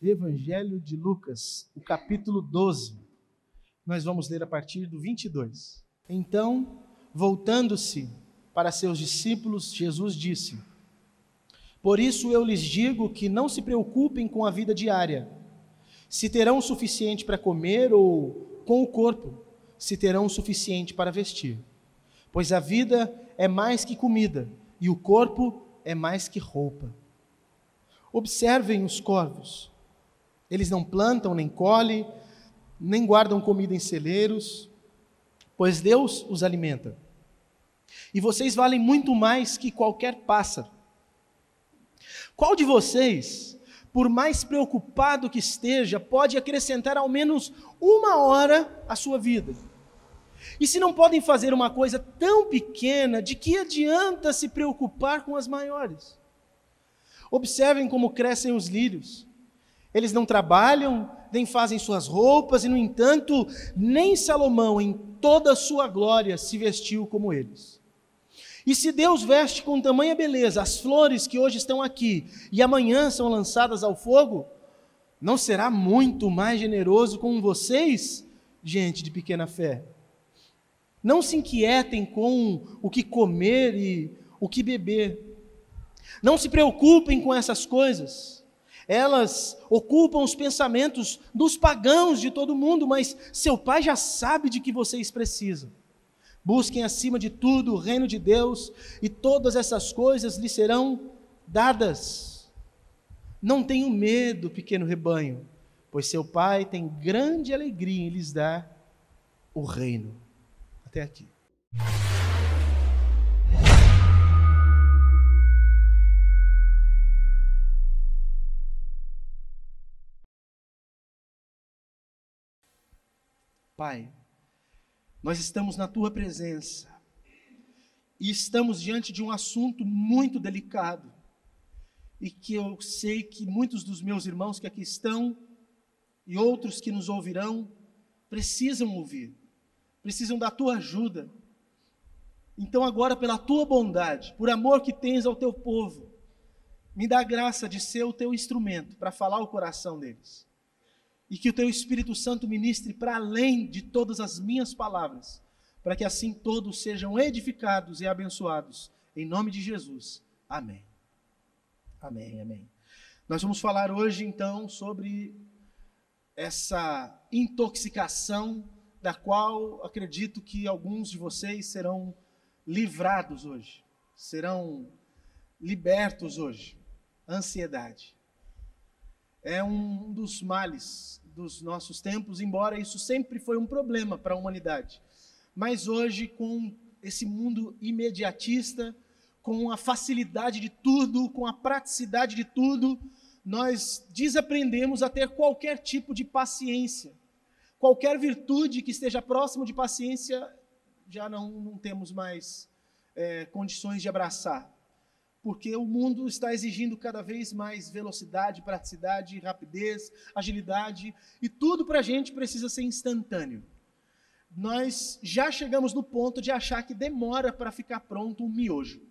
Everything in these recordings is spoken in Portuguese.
Evangelho de Lucas, o capítulo 12. Nós vamos ler a partir do 22. Então, voltando-se para seus discípulos, Jesus disse: Por isso eu lhes digo que não se preocupem com a vida diária, se terão o suficiente para comer, ou com o corpo, se terão o suficiente para vestir. Pois a vida é mais que comida, e o corpo é mais que roupa. Observem os corvos. Eles não plantam, nem colhem, nem guardam comida em celeiros, pois Deus os alimenta. E vocês valem muito mais que qualquer pássaro. Qual de vocês, por mais preocupado que esteja, pode acrescentar ao menos 1 hora à sua vida? E se não podem fazer uma coisa tão pequena, de que adianta se preocupar com as maiores? Observem como crescem os lírios. Eles não trabalham, nem fazem suas roupas, e no entanto, nem Salomão, em toda a sua glória, se vestiu como eles. E se Deus veste com tamanha beleza as flores que hoje estão aqui, e amanhã são lançadas ao fogo, não será muito mais generoso com vocês, gente de pequena fé? Não se inquietem com o que comer e o que beber. Não se preocupem com essas coisas. Elas ocupam os pensamentos dos pagãos de todo mundo, mas seu Pai já sabe de que vocês precisam. Busquem acima de tudo o reino de Deus, e todas essas coisas lhes serão dadas. Não tenham medo, pequeno rebanho, pois seu Pai tem grande alegria em lhes dar o reino. Até aqui. Pai, nós estamos na Tua presença e estamos diante de um assunto muito delicado e que eu sei que muitos dos meus irmãos que aqui estão e outros que nos ouvirão precisam ouvir, precisam da Tua ajuda. Então agora, pela Tua bondade, por amor que tens ao Teu povo, me dá a graça de ser o Teu instrumento para falar o coração deles. E que o Teu Espírito Santo ministre para além de todas as minhas palavras, para que assim todos sejam edificados e abençoados. Em nome de Jesus. Amém. Amém, amém. Nós vamos falar hoje, então, sobre essa intoxicação da qual acredito que alguns de vocês serão livrados hoje, serão libertos hoje. Ansiedade. É um dos males dos nossos tempos, embora isso sempre foi um problema para a humanidade. Mas hoje, com esse mundo imediatista, com a facilidade de tudo, com a praticidade de tudo, nós desaprendemos a ter qualquer tipo de paciência. Qualquer virtude que esteja próximo de paciência, já não temos mais condições de abraçar. Porque o mundo está exigindo cada vez mais velocidade, praticidade, rapidez, agilidade, e tudo para a gente precisa ser instantâneo. Nós já chegamos no ponto de achar que demora para ficar pronto um miojo.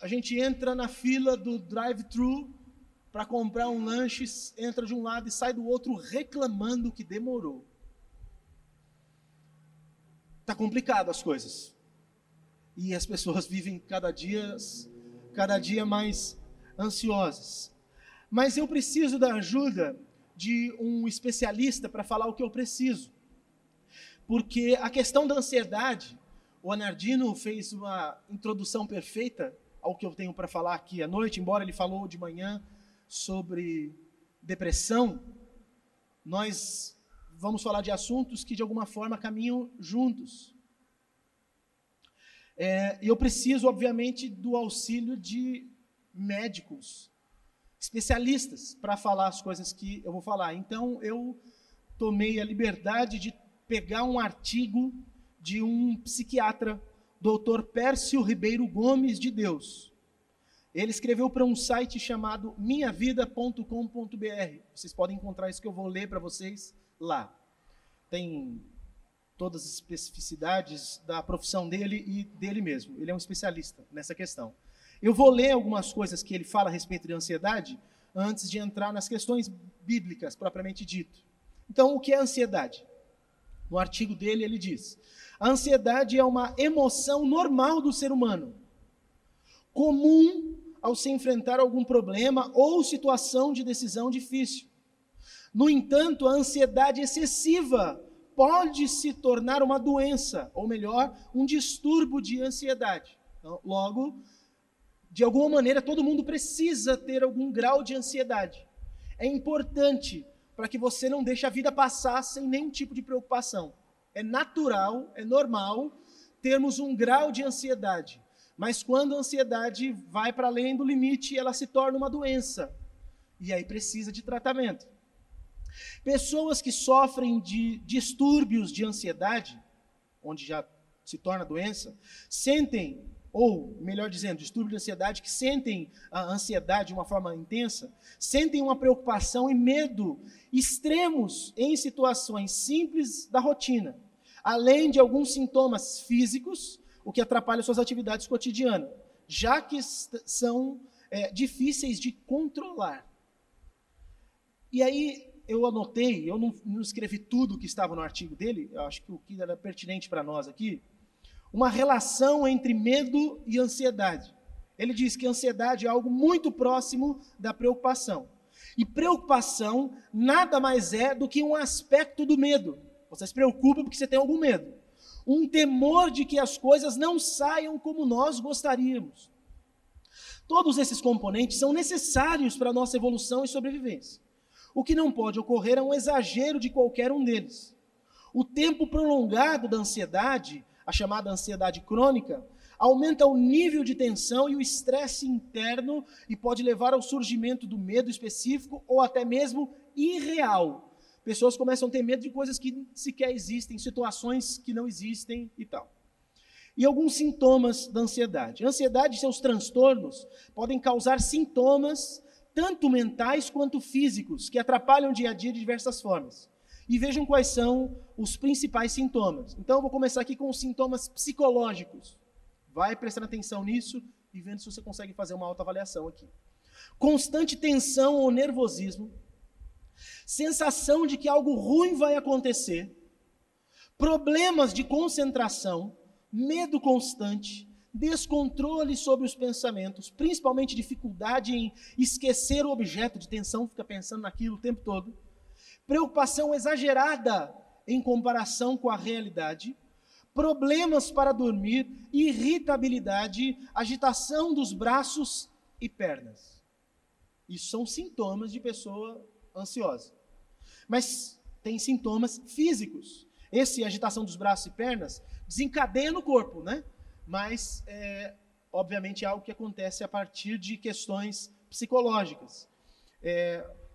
A gente entra na fila do drive-thru para comprar um lanche, entra de um lado e sai do outro reclamando que demorou. Está complicado as coisas. E as pessoas vivem cada dia mais ansiosas. Mas eu preciso da ajuda de um especialista para falar o que eu preciso. Porque a questão da ansiedade, o Anardino fez uma introdução perfeita ao que eu tenho para falar aqui à noite, embora ele falou de manhã sobre depressão, nós vamos falar de assuntos que de alguma forma caminham juntos. E eu preciso, obviamente, do auxílio de médicos, especialistas, para falar as coisas que eu vou falar. Então, eu tomei a liberdade de pegar um artigo de um psiquiatra, Dr. Pércio Ribeiro Gomes de Deus. Ele escreveu para um site chamado minhavida.com.br. Vocês podem encontrar isso que eu vou ler para vocês lá. Tem todas as especificidades da profissão dele e dele mesmo. Ele é um especialista nessa questão. Eu vou ler algumas coisas que ele fala a respeito de ansiedade, antes de entrar nas questões bíblicas, propriamente dito. Então, o que é ansiedade? No artigo dele, ele diz: a ansiedade é uma emoção normal do ser humano, comum ao se enfrentar algum problema ou situação de decisão difícil. No entanto, a ansiedade excessiva pode se tornar uma doença, ou melhor, um distúrbio de ansiedade. Então, logo, de alguma maneira, todo mundo precisa ter algum grau de ansiedade. É importante para que você não deixe a vida passar sem nenhum tipo de preocupação. É natural, é normal termos um grau de ansiedade. Mas quando a ansiedade vai para além do limite, ela se torna uma doença. E aí precisa de tratamento. Pessoas que sofrem de distúrbios de ansiedade, onde já se torna doença, sentem, ou melhor dizendo, distúrbio de ansiedade, que sentem a ansiedade de uma forma intensa, sentem uma preocupação e medo extremos em situações simples da rotina, além de alguns sintomas físicos, o que atrapalha suas atividades cotidianas, já que são difíceis de controlar. E aí eu anotei, eu não escrevi tudo que estava no artigo dele, eu acho que o que era pertinente para nós aqui, uma relação entre medo e ansiedade. Ele diz que a ansiedade é algo muito próximo da preocupação. E preocupação nada mais é do que um aspecto do medo. Você se preocupa porque você tem algum medo. Um temor de que as coisas não saiam como nós gostaríamos. Todos esses componentes são necessários para a nossa evolução e sobrevivência. O que não pode ocorrer é um exagero de qualquer um deles. O tempo prolongado da ansiedade, a chamada ansiedade crônica, aumenta o nível de tensão e o estresse interno e pode levar ao surgimento do medo específico ou até mesmo irreal. Pessoas começam a ter medo de coisas que sequer existem, situações que não existem e tal. E alguns sintomas da ansiedade. A ansiedade e seus transtornos podem causar sintomas tanto mentais quanto físicos, que atrapalham o dia a dia de diversas formas. E vejam quais são os principais sintomas. Então, eu vou começar aqui com os sintomas psicológicos. Vai prestando atenção nisso e vendo se você consegue fazer uma autoavaliação aqui. Constante tensão ou nervosismo, sensação de que algo ruim vai acontecer, problemas de concentração, medo constante, descontrole sobre os pensamentos, principalmente dificuldade em esquecer o objeto de tensão, fica pensando naquilo o tempo todo, preocupação exagerada em comparação com a realidade, problemas para dormir, irritabilidade, agitação dos braços e pernas. Isso são sintomas de pessoa ansiosa. Mas tem sintomas físicos. Essa agitação dos braços e pernas desencadeia no corpo, né? Mas, obviamente, é algo que acontece a partir de questões psicológicas.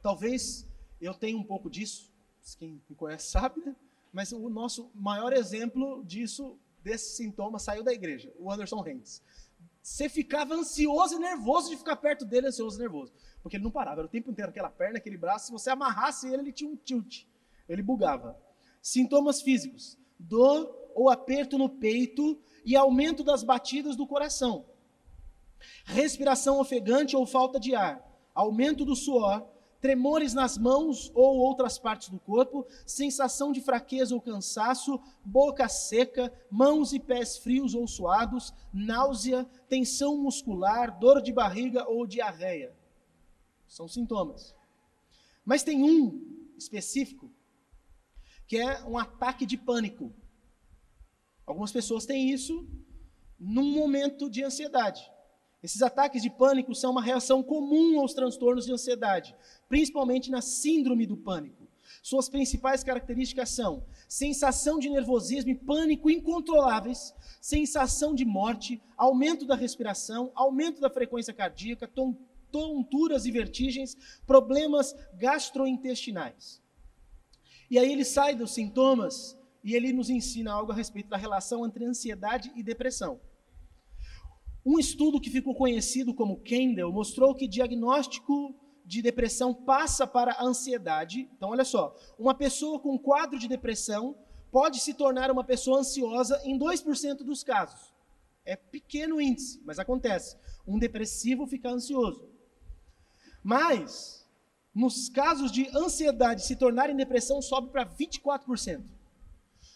Talvez eu tenha um pouco disso, quem me conhece sabe, né? Mas o nosso maior exemplo disso, desse sintoma, saiu da igreja, o Anderson Rentes. Você ficava ansioso e nervoso de ficar perto dele, ansioso e nervoso, porque ele não parava, era o tempo inteiro, aquela perna, aquele braço, se você amarrasse ele tinha um tilt, ele bugava. Sintomas físicos, dor ou aperto no peito e aumento das batidas do coração, respiração ofegante ou falta de ar, aumento do suor, tremores nas mãos ou outras partes do corpo, sensação de fraqueza ou cansaço, boca seca, mãos e pés frios ou suados, náusea, tensão muscular, dor de barriga ou diarreia. São sintomas. Mas tem um específico, que é um ataque de pânico. Algumas pessoas têm isso num momento de ansiedade. Esses ataques de pânico são uma reação comum aos transtornos de ansiedade, principalmente na síndrome do pânico. Suas principais características são sensação de nervosismo e pânico incontroláveis, sensação de morte, aumento da respiração, aumento da frequência cardíaca, tonturas e vertigens, problemas gastrointestinais. E aí ele sai dos sintomas e ele nos ensina algo a respeito da relação entre ansiedade e depressão. Um estudo que ficou conhecido como Kendall mostrou que diagnóstico de depressão passa para a ansiedade. Então, olha só, uma pessoa com quadro de depressão pode se tornar uma pessoa ansiosa em 2% dos casos. É pequeno índice, mas acontece. Um depressivo fica ansioso. Mas, nos casos de ansiedade se tornar em depressão, sobe para 24%.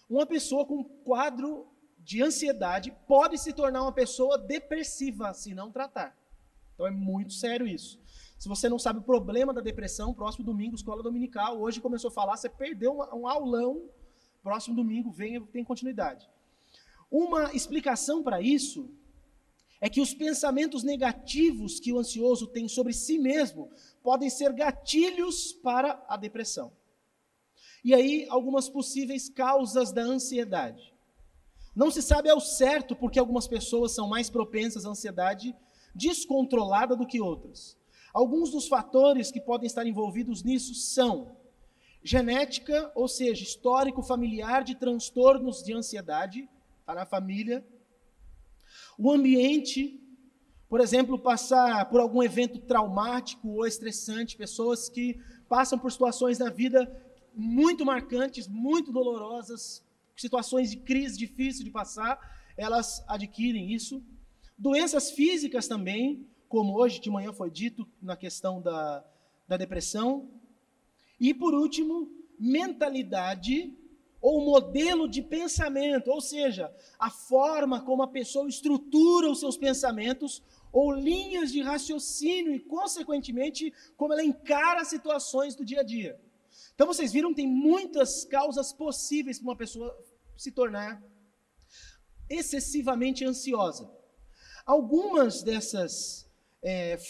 Uma pessoa com quadro de ansiedade pode se tornar uma pessoa depressiva, se não tratar. Então é muito sério isso. Se você não sabe o problema da depressão, próximo domingo, escola dominical, hoje começou a falar, você perdeu um aulão, próximo domingo tem continuidade. Uma explicação para isso é que os pensamentos negativos que o ansioso tem sobre si mesmo podem ser gatilhos para a depressão. E aí, algumas possíveis causas da ansiedade. Não se sabe ao certo porque algumas pessoas são mais propensas à ansiedade descontrolada do que outras. Alguns dos fatores que podem estar envolvidos nisso são genética, ou seja, histórico familiar de transtornos de ansiedade, está na família. O ambiente, por exemplo, passar por algum evento traumático ou estressante, pessoas que passam por situações na vida muito marcantes, muito dolorosas, situações de crise difíceis de passar, elas adquirem isso. Doenças físicas também, como hoje de manhã foi dito na questão da depressão. E, por último, mentalidade ou modelo de pensamento, ou seja, a forma como a pessoa estrutura os seus pensamentos ou linhas de raciocínio e, consequentemente, como ela encara as situações do dia a dia. Então, vocês viram que tem muitas causas possíveis para uma pessoa se tornar excessivamente ansiosa. Algumas dessas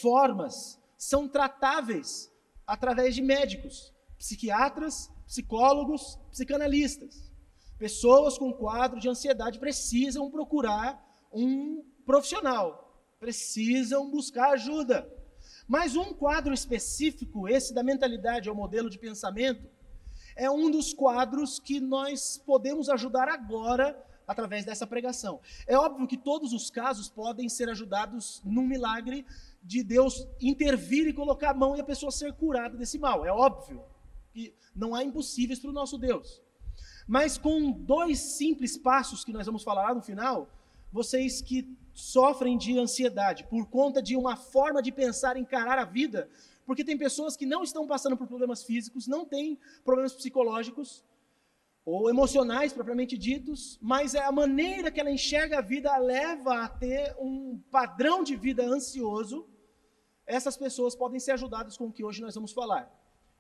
formas são tratáveis através de médicos, psiquiatras, psicólogos, psicanalistas. Pessoas com quadro de ansiedade precisam procurar um profissional, precisam buscar ajuda. Mas um quadro específico, esse da mentalidade ou modelo de pensamento, é um dos quadros que nós podemos ajudar agora através dessa pregação. É óbvio que todos os casos podem ser ajudados num milagre de Deus intervir e colocar a mão e a pessoa ser curada desse mal. É óbvio que não há impossíveis para o nosso Deus. Mas com 2 simples passos que nós vamos falar lá no final, vocês que sofrem de ansiedade por conta de uma forma de pensar, encarar a vida, porque tem pessoas que não estão passando por problemas físicos, não têm problemas psicológicos ou emocionais propriamente ditos, mas é a maneira que ela enxerga a vida a leva a ter um padrão de vida ansioso. Essas pessoas podem ser ajudadas com o que hoje nós vamos falar.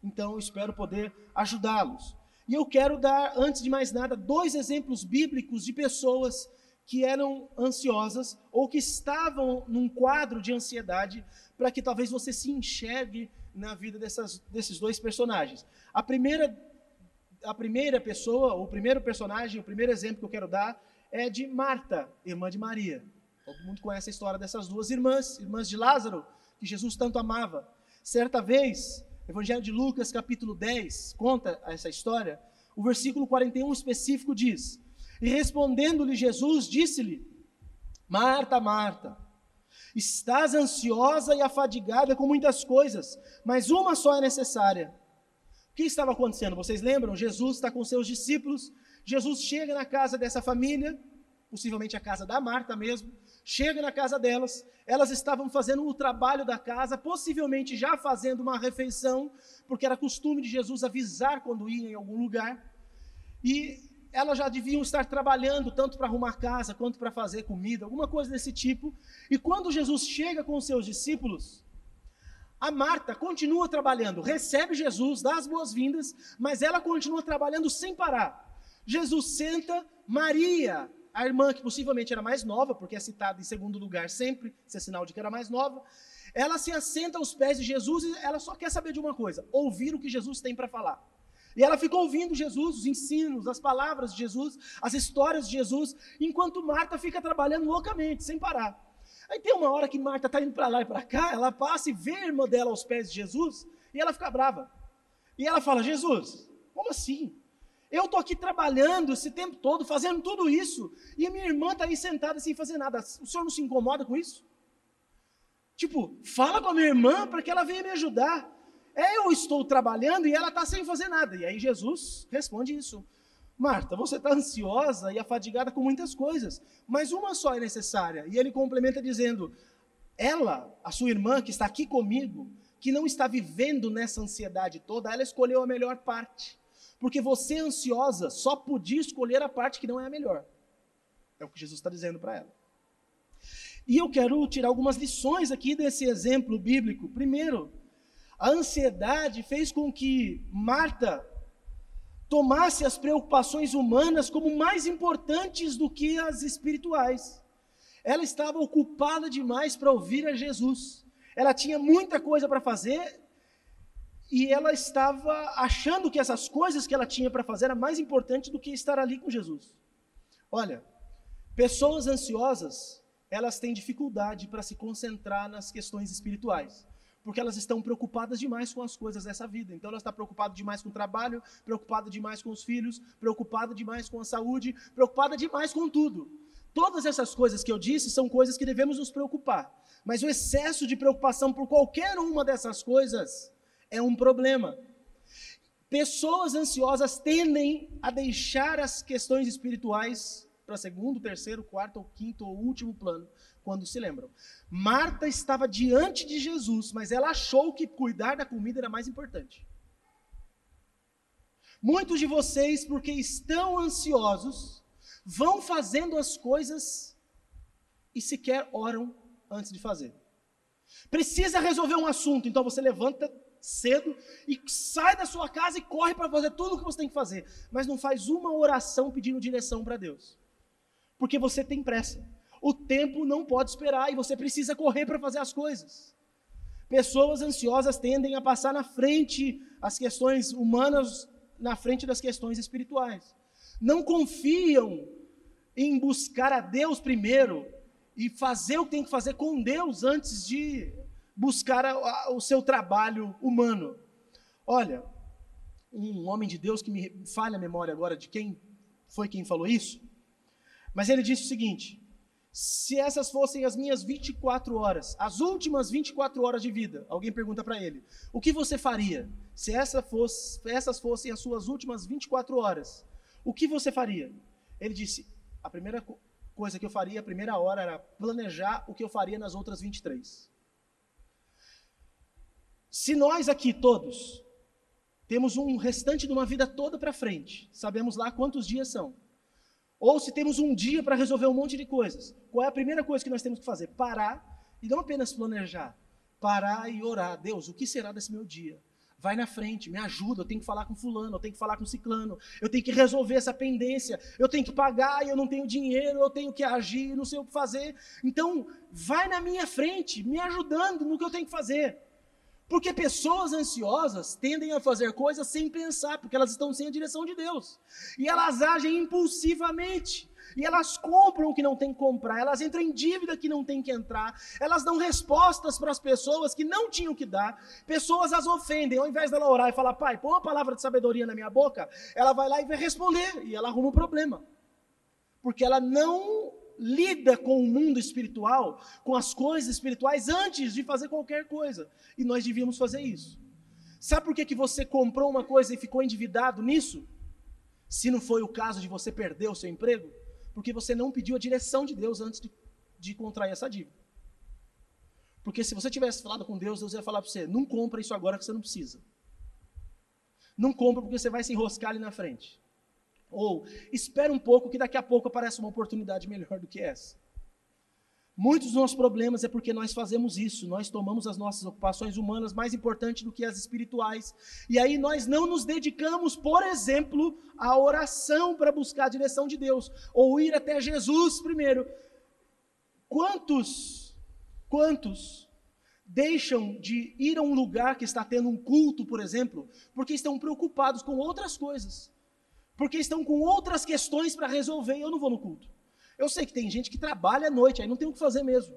Então, eu espero poder ajudá-los. E eu quero dar, antes de mais nada, 2 exemplos bíblicos de pessoas que eram ansiosas ou que estavam num quadro de ansiedade, para que talvez você se enxergue na vida desses 2 personagens. A primeira pessoa, o primeiro personagem, o primeiro exemplo que eu quero dar é de Marta, irmã de Maria. Todo mundo conhece a história dessas 2 irmãs de Lázaro, que Jesus tanto amava. Certa vez, Evangelho de Lucas, capítulo 10, conta essa história. O versículo 41 específico diz: e respondendo-lhe Jesus, disse-lhe: Marta, Marta, estás ansiosa e afadigada com muitas coisas, mas uma só é necessária. O que estava acontecendo? Vocês lembram? Jesus está com seus discípulos, Jesus chega na casa dessa família, possivelmente a casa da Marta mesmo, chega na casa delas, elas estavam fazendo o trabalho da casa, possivelmente já fazendo uma refeição, porque era costume de Jesus avisar quando ia em algum lugar, e elas já deviam estar trabalhando tanto para arrumar casa, quanto para fazer comida, alguma coisa desse tipo, e quando Jesus chega com os seus discípulos, a Marta continua trabalhando, recebe Jesus, dá as boas-vindas, mas ela continua trabalhando sem parar. Jesus senta, Maria, a irmã que possivelmente era mais nova, porque é citada em segundo lugar sempre, isso é sinal de que era mais nova, ela se assenta aos pés de Jesus e ela só quer saber de uma coisa: ouvir o que Jesus tem para falar. E ela fica ouvindo Jesus, os ensinos, as palavras de Jesus, as histórias de Jesus, enquanto Marta fica trabalhando loucamente, sem parar. Aí tem uma hora que Marta está indo para lá e para cá, ela passa e vê a irmã dela aos pés de Jesus, e ela fica brava. E ela fala: Jesus, como assim? Eu estou aqui trabalhando esse tempo todo, fazendo tudo isso, e a minha irmã está aí sentada sem fazer nada. O senhor não se incomoda com isso? Tipo, fala com a minha irmã para que ela venha me ajudar. Eu estou trabalhando e ela está sem fazer nada. E aí Jesus responde isso: Marta, você está ansiosa e afadigada com muitas coisas, mas uma só é necessária. E ele complementa dizendo: ela, a sua irmã que está aqui comigo, que não está vivendo nessa ansiedade toda, ela escolheu a melhor parte. Porque você, ansiosa, só podia escolher a parte que não é a melhor. É o que Jesus está dizendo para ela. E eu quero tirar algumas lições aqui desse exemplo bíblico. Primeiro, a ansiedade fez com que Marta tomasse as preocupações humanas como mais importantes do que as espirituais. Ela estava ocupada demais para ouvir a Jesus. Ela tinha muita coisa para fazer e ela estava achando que essas coisas que ela tinha para fazer era mais importante do que estar ali com Jesus. Olha, pessoas ansiosas, elas têm dificuldade para se concentrar nas questões espirituais, porque elas estão preocupadas demais com as coisas dessa vida. Então, ela está preocupada demais com o trabalho, preocupada demais com os filhos, preocupada demais com a saúde, preocupada demais com tudo. Todas essas coisas que eu disse são coisas que devemos nos preocupar, mas o excesso de preocupação por qualquer uma dessas coisas é um problema. Pessoas ansiosas tendem a deixar as questões espirituais para segundo, terceiro, quarto, ou quinto ou último plano, quando se lembram. Marta estava diante de Jesus, mas ela achou que cuidar da comida era mais importante. Muitos de vocês, porque estão ansiosos, vão fazendo as coisas e sequer oram antes de fazer. Precisa resolver um assunto, então você levanta cedo e sai da sua casa e corre para fazer tudo o que você tem que fazer, mas não faz uma oração pedindo direção para Deus, porque você tem pressa. O tempo não pode esperar e você precisa correr para fazer as coisas. Pessoas ansiosas tendem a passar na frente as questões humanas, na frente das questões espirituais. Não confiam em buscar a Deus primeiro e fazer o que tem que fazer com Deus antes de buscar o seu trabalho humano. Olha, um homem de Deus que me falha a memória agora de quem falou isso, mas ele disse o seguinte: se essas fossem as minhas 24 horas, as últimas 24 horas de vida, alguém pergunta para ele, o que você faria? Se essas fossem as suas últimas 24 horas, o que você faria? Ele disse, a primeira coisa que eu faria, a primeira hora, era planejar o que eu faria nas outras 23. Se nós aqui todos temos um restante de uma vida toda para frente, sabemos lá quantos dias são, ou se temos um dia para resolver um monte de coisas, qual é a primeira coisa que nós temos que fazer? Parar, e não apenas planejar, parar e orar. Deus, o que será desse meu dia? Vai na frente, me ajuda, eu tenho que falar com fulano, eu tenho que falar com ciclano, eu tenho que resolver essa pendência, eu tenho que pagar e eu não tenho dinheiro, eu tenho que agir, não sei o que fazer. Então, vai na minha frente, me ajudando no que eu tenho que fazer. Porque pessoas ansiosas tendem a fazer coisas sem pensar, porque elas estão sem a direção de Deus. E elas agem impulsivamente. E elas compram o que não tem que comprar, elas entram em dívida que não tem que entrar, elas dão respostas para as pessoas que não tinham que dar, pessoas as ofendem, ao invés dela orar e falar, pai, põe uma palavra de sabedoria na minha boca, ela vai lá e vai responder, e ela arruma um problema. Porque ela não lida com o mundo espiritual, com as coisas espirituais, antes de fazer qualquer coisa. E nós devíamos fazer isso. Sabe por que você comprou uma coisa e ficou endividado nisso? Se não foi o caso de você perder o seu emprego, porque você não pediu a direção de Deus antes de contrair essa dívida. Porque se você tivesse falado com Deus, Deus ia falar para você, não compra isso agora que você não precisa. Não compra porque você vai se enroscar ali na frente. Ou, espera um pouco que daqui a pouco aparece uma oportunidade melhor do que essa. Muitos dos nossos problemas é porque nós fazemos isso, nós tomamos as nossas ocupações humanas mais importantes do que as espirituais. E aí nós não nos dedicamos, por exemplo, à oração para buscar a direção de Deus, ou ir até Jesus primeiro. Quantos deixam de ir a um lugar que está tendo um culto, por exemplo, porque estão preocupados com outras coisas? Porque estão com outras questões para resolver e eu não vou no culto. Eu sei que tem gente que trabalha à noite, aí não tem o que fazer mesmo.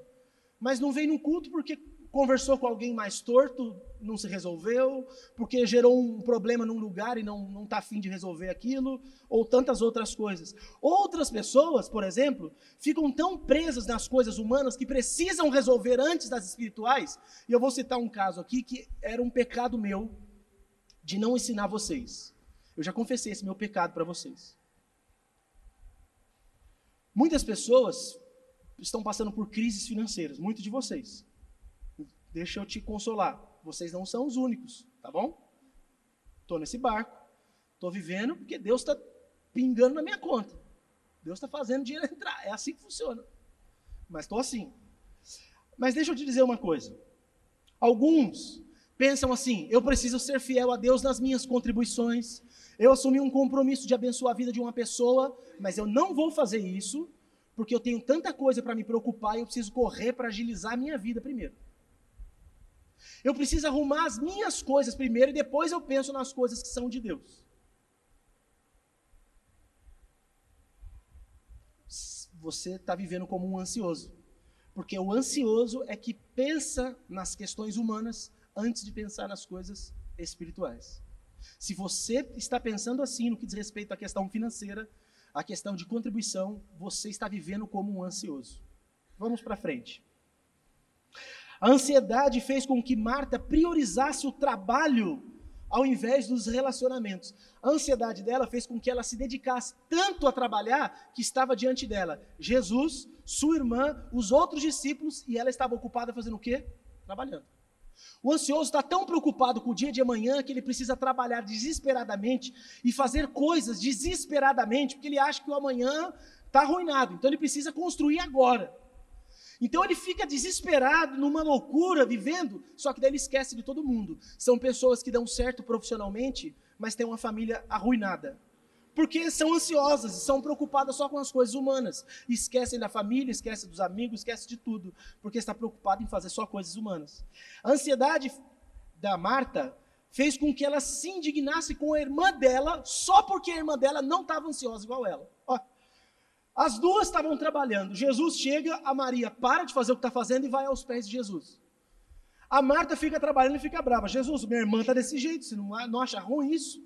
Mas não vem no culto porque conversou com alguém mais torto, não se resolveu, porque gerou um problema num lugar e não está afim de resolver aquilo, ou tantas outras coisas. Outras pessoas, por exemplo, ficam tão presas nas coisas humanas que precisam resolver antes das espirituais. E eu vou citar um caso aqui que era um pecado meu de não ensinar vocês. Eu já confessei esse meu pecado para vocês. Muitas pessoas estão passando por crises financeiras, muitos de vocês. Deixa eu te consolar. vocês não são os únicos, tá bom? Estou nesse barco, estou vivendo porque Deus está pingando na minha conta. Deus está fazendo dinheiro entrar, é assim que funciona. Mas estou assim. Mas deixa eu te dizer uma coisa. Alguns pensam assim, eu preciso ser fiel a Deus nas minhas contribuições, eu assumi um compromisso de abençoar a vida de uma pessoa, mas eu não vou fazer isso, porque eu tenho tanta coisa para me preocupar e eu preciso correr para agilizar a minha vida primeiro. Eu preciso arrumar as minhas coisas primeiro e depois eu penso nas coisas que são de Deus. Você está vivendo como um ansioso. Porque o ansioso é que pensa nas questões humanas antes de pensar nas coisas espirituais. Se você está pensando assim no que diz respeito à questão financeira, à questão de contribuição, você está vivendo como um ansioso. Vamos para frente. A ansiedade fez com que Marta priorizasse o trabalho ao invés dos relacionamentos. A ansiedade dela fez com que ela se dedicasse tanto a trabalhar que estava diante dela Jesus, sua irmã, os outros discípulos, e ela estava ocupada fazendo o quê? Trabalhando. O ansioso está tão preocupado com o dia de amanhã que ele precisa trabalhar desesperadamente e fazer coisas desesperadamente, porque ele acha que o amanhã está arruinado, então ele precisa construir agora. Então ele fica desesperado, numa loucura, vivendo, só que daí ele esquece de todo mundo. São pessoas que dão certo profissionalmente, mas têm uma família arruinada. Porque são ansiosas, são preocupadas só com as coisas humanas. Esquecem da família, esquecem dos amigos, esquecem de tudo, porque está preocupado em fazer só coisas humanas. A ansiedade da Marta fez com que ela se indignasse com a irmã dela, só porque a irmã dela não estava ansiosa igual ela. Ó, as duas estavam trabalhando. Jesus chega, a Maria para de fazer o que está fazendo e vai aos pés de Jesus. A Marta fica trabalhando e fica brava. Jesus, minha irmã está desse jeito, você não acha ruim isso?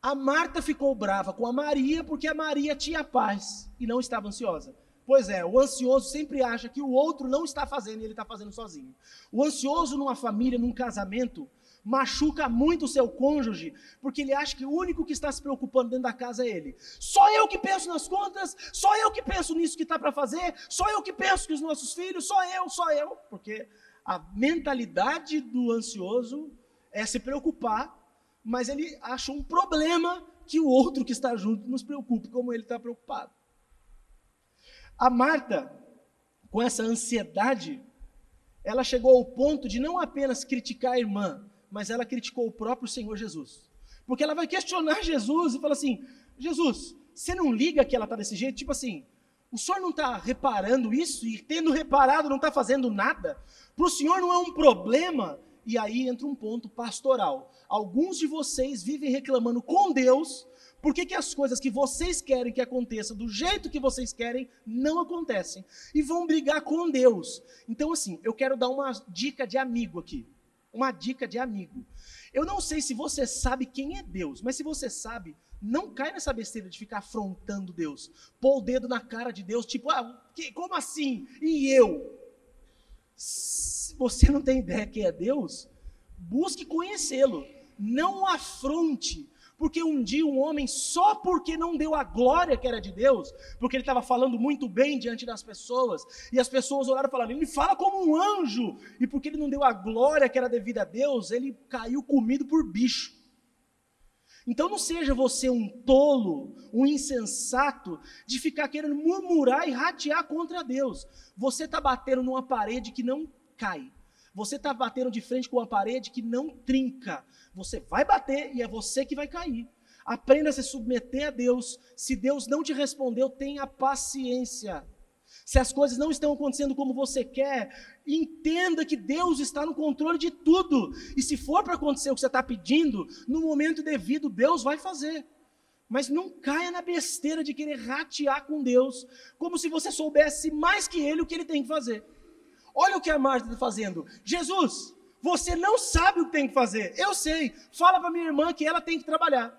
A Marta ficou brava com a Maria porque a Maria tinha paz e não estava ansiosa. Pois é, o ansioso sempre acha que o outro não está fazendo e ele está fazendo sozinho. O ansioso numa família, num casamento, machuca muito o seu cônjuge, porque ele acha que o único que está se preocupando dentro da casa é ele. Só eu que penso nas contas, só eu que penso nisso que está para fazer, só eu que penso que os nossos filhos, só eu. Porque a mentalidade do ansioso é se preocupar, mas ele acha um problema que o outro que está junto nos preocupe como ele está preocupado. A Marta, com essa ansiedade, ela chegou ao ponto de não apenas criticar a irmã, mas ela criticou o próprio Senhor Jesus. Porque ela vai questionar Jesus e fala assim, Jesus, você não liga que ela está desse jeito? Tipo assim, o senhor não está reparando isso? E tendo reparado não está fazendo nada? Para o senhor não é um problema? E aí entra um ponto pastoral. Alguns de vocês vivem reclamando com Deus, por que as coisas que vocês querem que aconteçam do jeito que vocês querem, não acontecem. E vão brigar com Deus. Então assim, eu quero dar uma dica de amigo aqui. Uma dica de amigo. Eu não sei se você sabe quem é Deus, mas se você sabe, não cai nessa besteira de ficar afrontando Deus. Pôr o dedo na cara de Deus, tipo, como assim? E eu? Se você não tem ideia quem é Deus, busque conhecê-lo, não o afronte, porque um dia um homem, só porque não deu a glória que era de Deus, porque ele estava falando muito bem diante das pessoas, e as pessoas olharam e falaram, ele fala como um anjo, e porque ele não deu a glória que era devida a Deus, ele caiu comido por bicho. Então não seja você um tolo, um insensato, de ficar querendo murmurar e ratear contra Deus. Você está batendo numa parede que não cai. Você está batendo de frente com uma parede que não trinca. Você vai bater e é você que vai cair. Aprenda a se submeter a Deus. Se Deus não te respondeu, tenha paciência. Se as coisas não estão acontecendo como você quer, entenda que Deus está no controle de tudo. E se for para acontecer o que você está pedindo, no momento devido, Deus vai fazer. Mas não caia na besteira de querer ratear com Deus, como se você soubesse mais que Ele o que Ele tem que fazer. Olha o que a Marta está fazendo. Jesus, você não sabe o que tem que fazer. Eu sei. Fala para minha irmã que ela tem que trabalhar.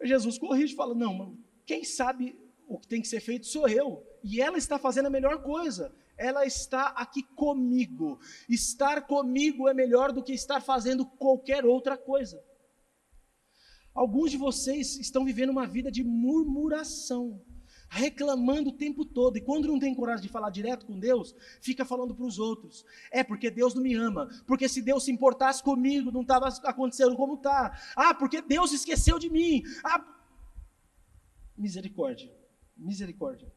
Jesus corrige e fala, não, quem sabe o que tem que ser feito sou eu. E ela está fazendo a melhor coisa. Ela está aqui comigo. Estar comigo é melhor do que estar fazendo qualquer outra coisa. Alguns de vocês estão vivendo uma vida de murmuração. reclamando o tempo todo, e quando não tem coragem de falar direto com Deus, fica falando para os outros, porque Deus não me ama, porque se Deus se importasse comigo, não estava acontecendo como está, porque Deus esqueceu de mim, misericórdia, misericórdia.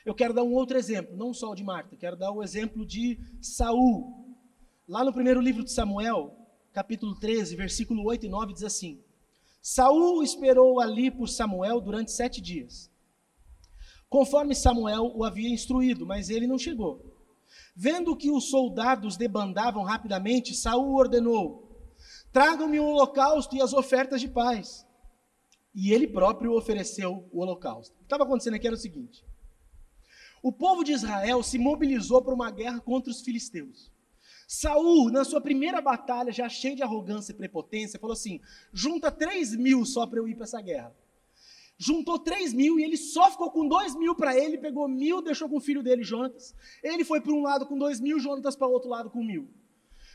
Eu quero dar um outro exemplo, não só o de Marta, quero dar o exemplo de Saul, lá no primeiro livro de Samuel, capítulo 13, versículo 8 e 9, diz assim: Saul esperou ali por Samuel durante 7 dias, conforme Samuel o havia instruído, mas ele não chegou. Vendo que os soldados debandavam rapidamente, Saul ordenou: tragam-me o holocausto e as ofertas de paz. E ele próprio ofereceu o holocausto. O que estava acontecendo aqui era o seguinte: o povo de Israel se mobilizou para uma guerra contra os filisteus. Saul, na sua primeira batalha, já cheio de arrogância e prepotência, falou assim: junta 3.000 só para eu ir para essa guerra. Juntou 3.000 e ele só ficou com 2.000 para ele, pegou 1.000, deixou com o filho dele, Jonatas. Ele foi para um lado com 2.000, Jonatas para o outro lado com 1.000.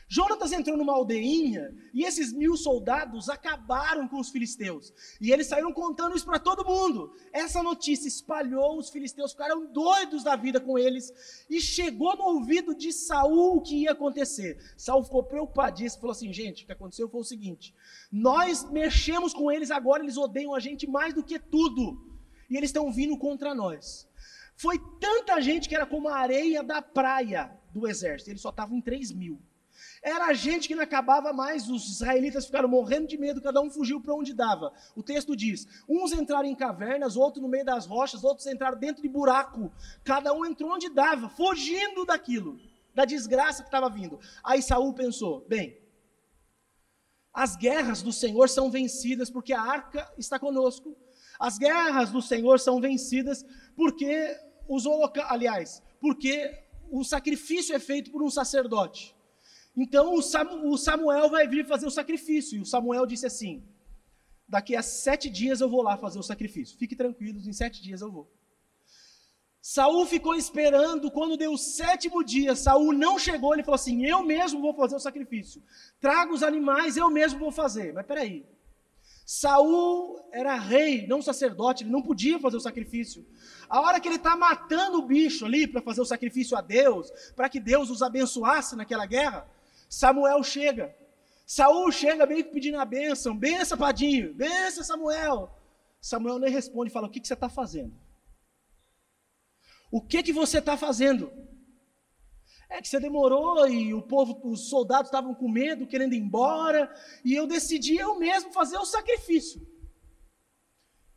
Jonatas entrou numa aldeinha e esses 1.000 soldados acabaram com os filisteus. E eles saíram contando isso para todo mundo. Essa notícia espalhou, os filisteus ficaram doidos da vida com eles. E chegou no ouvido de Saul o que ia acontecer. Saul ficou preocupadíssimo, falou assim: gente, o que aconteceu foi o seguinte: nós mexemos com eles agora, eles odeiam a gente mais do que tudo. E eles estão vindo contra nós. Foi tanta gente que era como a areia da praia do exército. Eles só estavam em 3.000. Era gente que não acabava mais, os israelitas ficaram morrendo de medo, cada um fugiu para onde dava. O texto diz: uns entraram em cavernas, outros no meio das rochas, outros entraram dentro de buraco. Cada um entrou onde dava, fugindo daquilo, da desgraça que estava vindo. Aí Saul pensou: bem, as guerras do Senhor são vencidas porque a arca está conosco. As guerras do Senhor são vencidas porque porque o sacrifício é feito por um sacerdote. Então o Samuel vai vir fazer o sacrifício. E o Samuel disse assim: daqui a 7 dias eu vou lá fazer o sacrifício. Fique tranquilos, em 7 dias eu vou. Saul ficou esperando. Quando deu o 7º dia, Saul não chegou. Ele falou assim: eu mesmo vou fazer o sacrifício. Traga os animais, eu mesmo vou fazer. Mas peraí, Saul era rei, não sacerdote, ele não podia fazer o sacrifício. A hora que ele está matando o bicho ali para fazer o sacrifício a Deus, para que Deus os abençoasse naquela guerra, Samuel chega. Saul chega meio que pedindo a bênção: benção, padinho, benção, Samuel. Samuel nem responde, fala: o que você está fazendo? O que você está fazendo? É que você demorou e o povo, os soldados estavam com medo, querendo ir embora, e eu decidi eu mesmo fazer o sacrifício.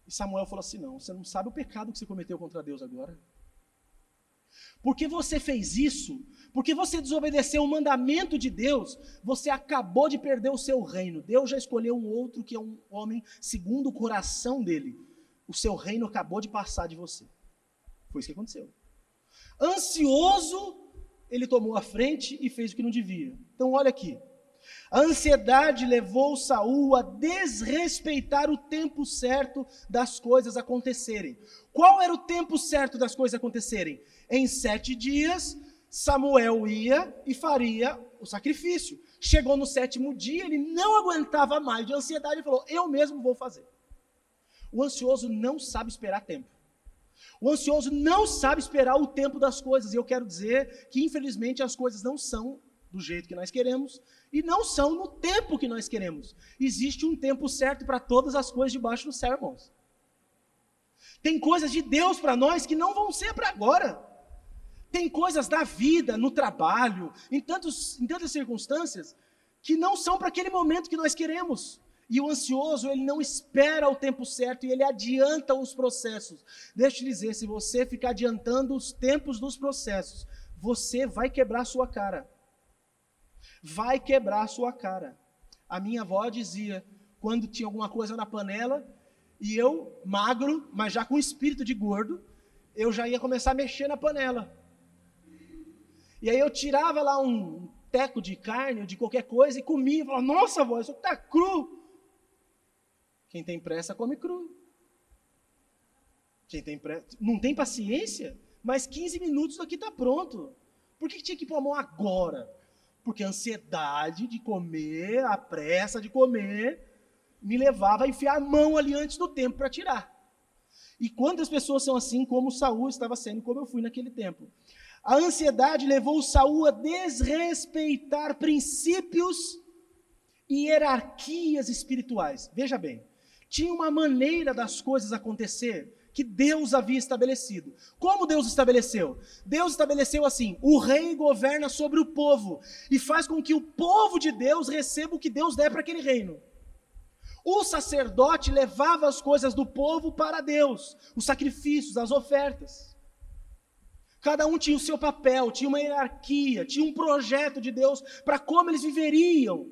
E Samuel falou assim: não, você não sabe o pecado que você cometeu contra Deus agora. Porque você fez isso, porque você desobedeceu o mandamento de Deus, você acabou de perder o seu reino. Deus já escolheu um outro que é um homem segundo o coração dele. O seu reino acabou de passar de você. Foi isso que aconteceu. Ansioso, ele tomou a frente e fez o que não devia. Então olha aqui. A ansiedade levou Saul a desrespeitar o tempo certo das coisas acontecerem. Qual era o tempo certo das coisas acontecerem? Em 7 dias, Samuel ia e faria o sacrifício. Chegou no 7º dia, ele não aguentava mais de ansiedade e falou: eu mesmo vou fazer. O ansioso não sabe esperar tempo. O ansioso não sabe esperar o tempo das coisas. E eu quero dizer que, infelizmente, as coisas não são do jeito que nós queremos e não são no tempo que nós queremos. Existe um tempo certo para todas as coisas debaixo do céu, irmãos. Tem coisas de Deus para nós que não vão ser para agora. Tem coisas da vida, no trabalho, em tantas circunstâncias, que não são para aquele momento que nós queremos. E o ansioso, ele não espera o tempo certo e ele adianta os processos. Deixa eu te dizer, se você ficar adiantando os tempos dos processos, você vai quebrar a sua cara. Vai quebrar a sua cara. A minha avó dizia, quando tinha alguma coisa na panela, e eu, magro, mas já com espírito de gordo, eu já ia começar a mexer na panela. E aí eu tirava lá um teco de carne ou de qualquer coisa e comia, e falava: nossa, avó, isso está cru. Quem tem pressa come cru. Quem tem pressa, não tem paciência, mas 15 minutos aqui está pronto. Por que tinha que pôr a mão agora? Porque a ansiedade de comer, a pressa de comer, me levava a enfiar a mão ali antes do tempo para tirar. E quantas pessoas são assim como Saul estava sendo, como eu fui naquele tempo? A ansiedade levou Saul a desrespeitar princípios e hierarquias espirituais. Veja bem, tinha uma maneira das coisas acontecer que Deus havia estabelecido. Como Deus estabeleceu? Deus estabeleceu assim: o rei governa sobre o povo e faz com que o povo de Deus receba o que Deus der para aquele reino. O sacerdote levava as coisas do povo para Deus, os sacrifícios, as ofertas. Cada um tinha o seu papel, tinha uma hierarquia, tinha um projeto de Deus para como eles viveriam.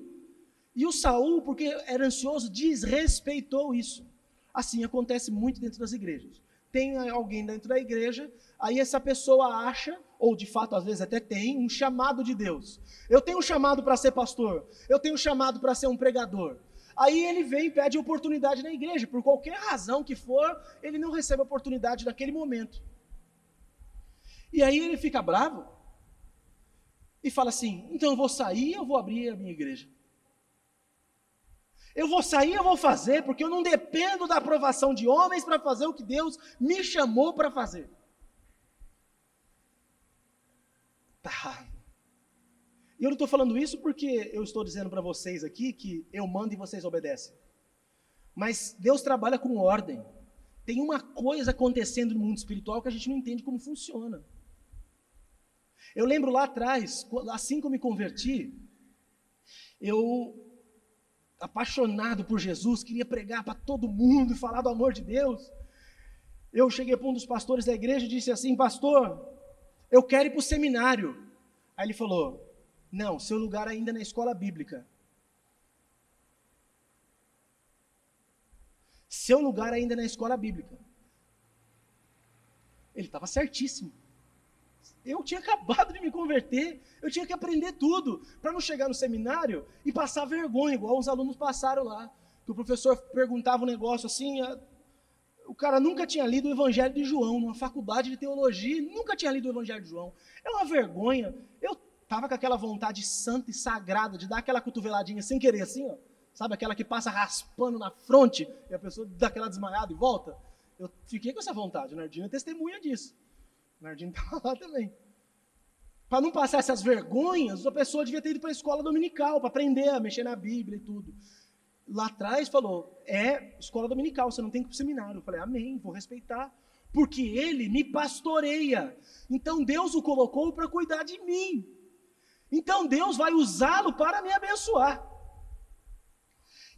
E o Saul, porque era ansioso, desrespeitou isso. Assim acontece muito dentro das igrejas. Tem alguém dentro da igreja, aí essa pessoa acha, ou de fato às vezes até tem, um chamado de Deus. Eu tenho um chamado para ser pastor, eu tenho um chamado para ser um pregador. Aí ele vem e pede oportunidade na igreja, por qualquer razão que for, ele não recebe oportunidade naquele momento. E aí ele fica bravo e fala assim: então eu vou sair, eu vou abrir a minha igreja. Eu vou sair, eu vou fazer, porque eu não dependo da aprovação de homens para fazer o que Deus me chamou para fazer. Tá. E eu não estou falando isso porque eu estou dizendo para vocês aqui que eu mando e vocês obedecem. Mas Deus trabalha com ordem. Tem uma coisa acontecendo no mundo espiritual que a gente não entende como funciona. Eu lembro lá atrás, assim que eu me converti, eu, apaixonado por Jesus, queria pregar para todo mundo e falar do amor de Deus. Eu cheguei para um dos pastores da igreja e disse assim: pastor, eu quero ir para o seminário. Aí ele falou: não, seu lugar ainda é na escola bíblica. Seu lugar ainda é na escola bíblica. Ele estava certíssimo. Eu tinha acabado de me converter, eu tinha que aprender tudo, para não chegar no seminário e passar vergonha, igual os alunos passaram lá. Que o professor perguntava um negócio assim, o cara nunca tinha lido o Evangelho de João, numa faculdade de teologia, nunca tinha lido o Evangelho de João. É uma vergonha. Eu estava com aquela vontade santa e sagrada de dar aquela cotoveladinha sem querer, assim, ó. Sabe aquela que passa raspando na fronte e a pessoa dá aquela desmaiada e volta? Eu fiquei com essa vontade, o Nardinho é testemunha disso. O Nardinho estava lá também. Para não passar essas vergonhas, a pessoa devia ter ido para a escola dominical, para aprender a mexer na Bíblia e tudo. Lá atrás falou: escola dominical, você não tem que ir para o seminário. Eu falei: amém, vou respeitar. Porque ele me pastoreia. Então Deus o colocou para cuidar de mim. Então Deus vai usá-lo para me abençoar.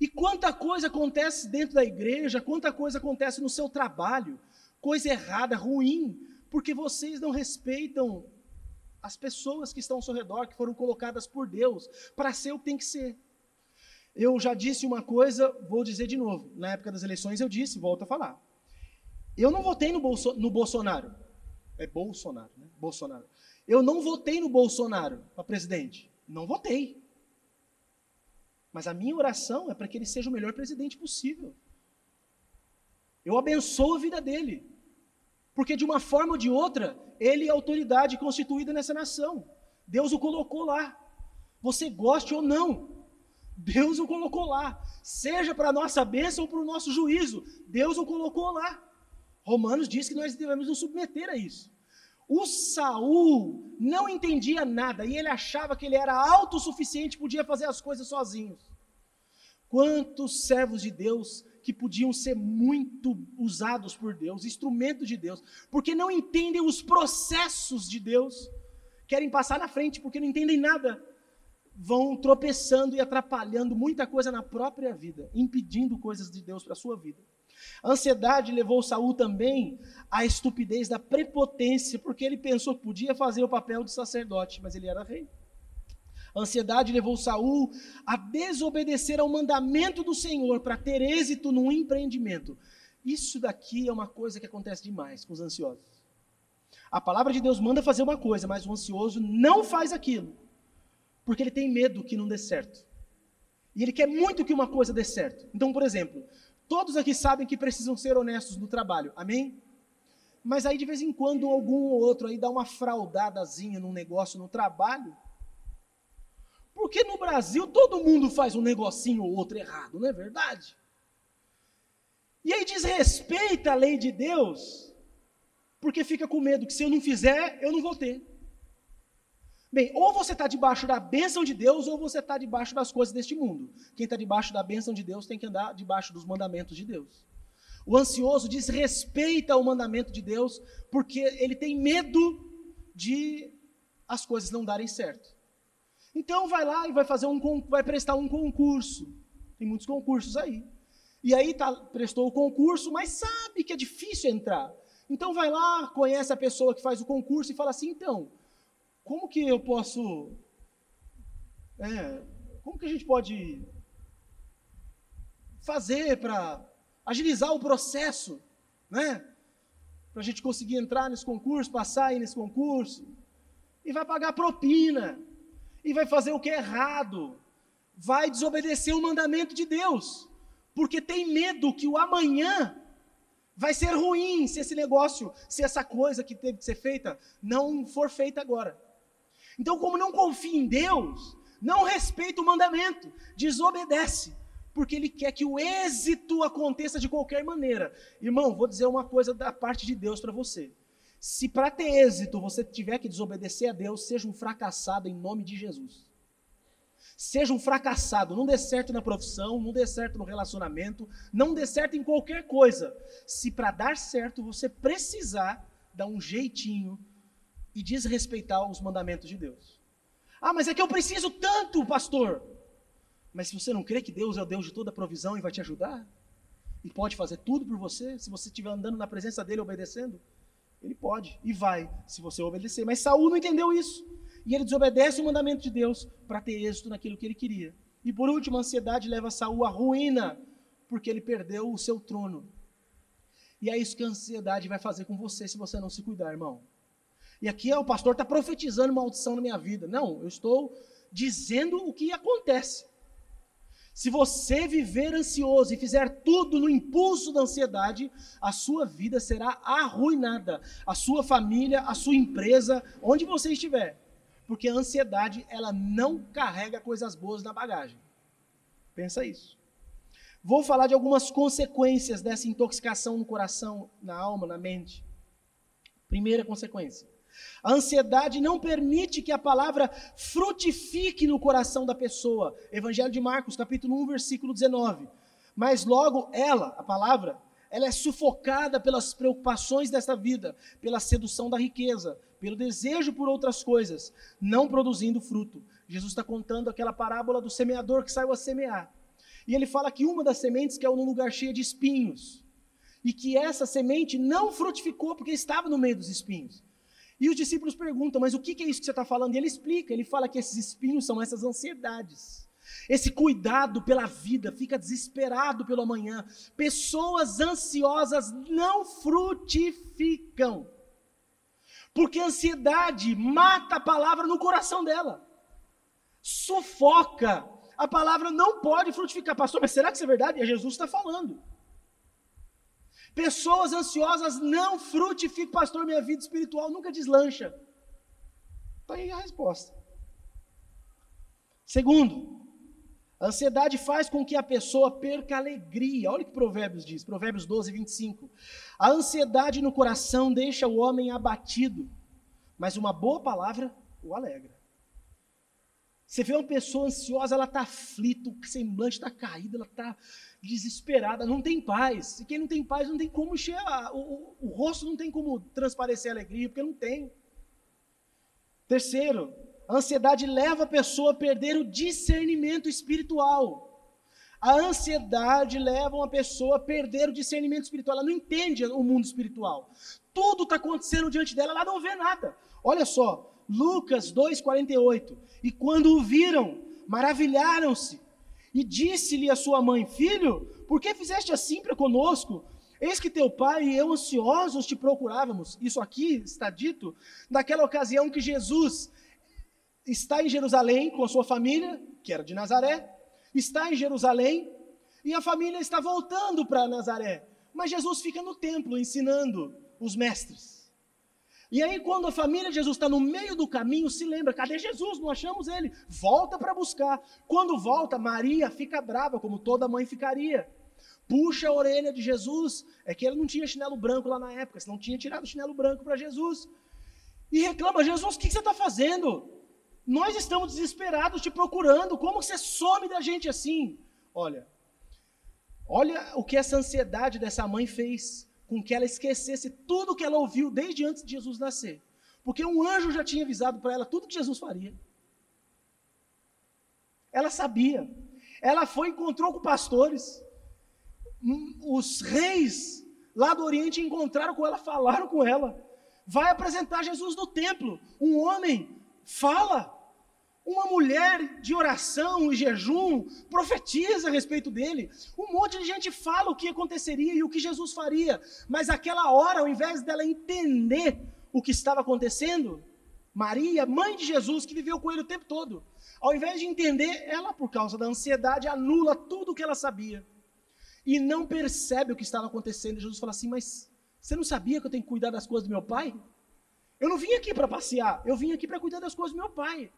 E quanta coisa acontece dentro da igreja, quanta coisa acontece no seu trabalho, coisa errada, ruim, porque vocês não respeitam as pessoas que estão ao seu redor, que foram colocadas por Deus, para ser o que tem que ser. Eu já disse uma coisa, vou dizer de novo. Na época das eleições eu disse, volto a falar. Eu não votei no Bolsonaro. É Bolsonaro, né? Bolsonaro. Eu não votei no Bolsonaro para presidente. Não votei. Mas a minha oração é para que ele seja o melhor presidente possível. Eu abençoo a vida dele. Porque de uma forma ou de outra, ele é a autoridade constituída nessa nação. Deus o colocou lá. Você goste ou não, Deus o colocou lá. Seja para a nossa bênção ou para o nosso juízo, Deus o colocou lá. Romanos diz que nós devemos nos submeter a isso. O Saul não entendia nada e ele achava que ele era autossuficiente, podia fazer as coisas sozinho. Quantos servos de Deus que podiam ser muito usados por Deus, instrumentos de Deus, porque não entendem os processos de Deus, querem passar na frente porque não entendem nada, vão tropeçando e atrapalhando muita coisa na própria vida, impedindo coisas de Deus para a sua vida. A ansiedade levou Saul também à estupidez da prepotência, porque ele pensou que podia fazer o papel de sacerdote, mas ele era rei. A ansiedade levou Saul a desobedecer ao mandamento do Senhor para ter êxito num empreendimento. Isso daqui é uma coisa que acontece demais com os ansiosos. A palavra de Deus manda fazer uma coisa, mas o ansioso não faz aquilo, porque ele tem medo que não dê certo. E ele quer muito que uma coisa dê certo. Então, por exemplo, todos aqui sabem que precisam ser honestos no trabalho, amém? Mas aí de vez em quando algum ou outro aí dá uma fraudadazinha num negócio no trabalho, porque no Brasil todo mundo faz um negocinho ou outro errado, não é verdade? E aí desrespeita a lei de Deus, porque fica com medo que se eu não fizer, eu não vou ter. Bem, ou você está debaixo da bênção de Deus, ou você está debaixo das coisas deste mundo. Quem está debaixo da bênção de Deus tem que andar debaixo dos mandamentos de Deus. O ansioso desrespeita o mandamento de Deus, porque ele tem medo de as coisas não darem certo. Então vai lá e vai prestar um concurso. Tem muitos concursos aí. E aí prestou o concurso, mas sabe que é difícil entrar. Então vai lá, conhece a pessoa que faz o concurso e fala assim, então, como que eu posso... como que a gente pode fazer para agilizar o processo, né? Para a gente conseguir entrar nesse concurso, passar aí nesse concurso. E vai pagar propina. E vai fazer o que é errado. Vai desobedecer o mandamento de Deus. Porque tem medo que o amanhã vai ser ruim se esse negócio, se essa coisa que teve que ser feita, não for feita agora. Então, como não confia em Deus, não respeita o mandamento, desobedece, porque ele quer que o êxito aconteça de qualquer maneira. Irmão, vou dizer uma coisa da parte de Deus para você. Se para ter êxito você tiver que desobedecer a Deus, seja um fracassado em nome de Jesus. Seja um fracassado, não dê certo na profissão, não dê certo no relacionamento, não dê certo em qualquer coisa. Se para dar certo você precisar dar um jeitinho e desrespeitar os mandamentos de Deus. Ah, mas é que eu preciso tanto, pastor. Mas se você não crê que Deus é o Deus de toda provisão e vai te ajudar, e pode fazer tudo por você, se você estiver andando na presença dele obedecendo, ele pode e vai, se você obedecer. Mas Saul não entendeu isso. E ele desobedece o mandamento de Deus para ter êxito naquilo que ele queria. E por último, a ansiedade leva Saul à ruína, porque ele perdeu o seu trono. E é isso que a ansiedade vai fazer com você, se você não se cuidar, irmão. E aqui o pastor está profetizando maldição na minha vida. Não, eu estou dizendo o que acontece. Se você viver ansioso e fizer tudo no impulso da ansiedade, a sua vida será arruinada. A sua família, a sua empresa, onde você estiver. Porque a ansiedade, ela não carrega coisas boas na bagagem. Pensa isso. Vou falar de algumas consequências dessa intoxicação no coração, na alma, na mente. Primeira consequência. A ansiedade não permite que a palavra frutifique no coração da pessoa. Evangelho de Marcos, capítulo 1, versículo 19. Mas logo a palavra, ela é sufocada pelas preocupações desta vida, pela sedução da riqueza, pelo desejo por outras coisas, não produzindo fruto. Jesus está contando aquela parábola do semeador que saiu a semear. E ele fala que uma das sementes caiu num lugar cheio de espinhos. E que essa semente não frutificou porque estava no meio dos espinhos. E os discípulos perguntam, mas o que é isso que você está falando? E ele explica, ele fala que esses espinhos são essas ansiedades. Esse cuidado pela vida, fica desesperado pelo amanhã. Pessoas ansiosas não frutificam. Porque a ansiedade mata a palavra no coração dela. Sufoca. A palavra não pode frutificar. Pastor, mas será que isso é verdade? É Jesus que está falando. Pessoas ansiosas não frutificam. Pastor, minha vida espiritual nunca deslancha. Está aí a resposta. Segundo, a ansiedade faz com que a pessoa perca a alegria. Olha o que Provérbios diz, Provérbios 12, 25. A ansiedade no coração deixa o homem abatido, mas uma boa palavra o alegra. Você vê uma pessoa ansiosa, ela está aflita, o semblante está caído, ela está desesperada, não tem paz. E quem não tem paz não tem como enxergar, o rosto não tem como transparecer alegria, porque não tem. Terceiro, a ansiedade leva a pessoa a perder o discernimento espiritual. A ansiedade leva uma pessoa a perder o discernimento espiritual. Ela não entende o mundo espiritual. Tudo está acontecendo diante dela, ela não vê nada. Olha só, Lucas 2,48. E quando o viram, maravilharam-se. E disse-lhe a sua mãe, filho, por que fizeste assim para conosco? Eis que teu pai e eu ansiosos te procurávamos. Isso aqui está dito naquela ocasião que Jesus está em Jerusalém com a sua família, que era de Nazaré, está em Jerusalém, e a família está voltando para Nazaré. Mas Jesus fica no templo ensinando os mestres. E aí quando a família de Jesus está no meio do caminho, se lembra, cadê Jesus? Não achamos ele. Volta para buscar. Quando volta, Maria fica brava, como toda mãe ficaria. puxa a orelha de Jesus, é que ele não tinha chinelo branco lá na época, senão tinha tirado o chinelo branco para Jesus, e reclama: Jesus, o que você está fazendo? Nós estamos desesperados te procurando, como você some da gente assim? Olha o que essa ansiedade dessa mãe fez, com que ela esquecesse tudo que ela ouviu desde antes de Jesus nascer, porque um anjo já tinha avisado para ela tudo que Jesus faria. Ela sabia, ela foi e encontrou com pastores, os reis lá do Oriente encontraram com ela, falaram com ela, vai apresentar Jesus no templo, um homem fala, uma mulher de oração e jejum profetiza a respeito dele, um monte de gente fala o que aconteceria e o que Jesus faria, mas aquela hora, ao invés dela entender o que estava acontecendo, Maria, mãe de Jesus, que viveu com ele o tempo todo, ao invés de entender, ela, por causa da ansiedade, anula tudo o que ela sabia, e não percebe o que estava acontecendo. Jesus fala assim: mas você não sabia que eu tenho que cuidar das coisas do meu pai? Eu não vim aqui para passear, eu vim aqui para cuidar das coisas do meu pai.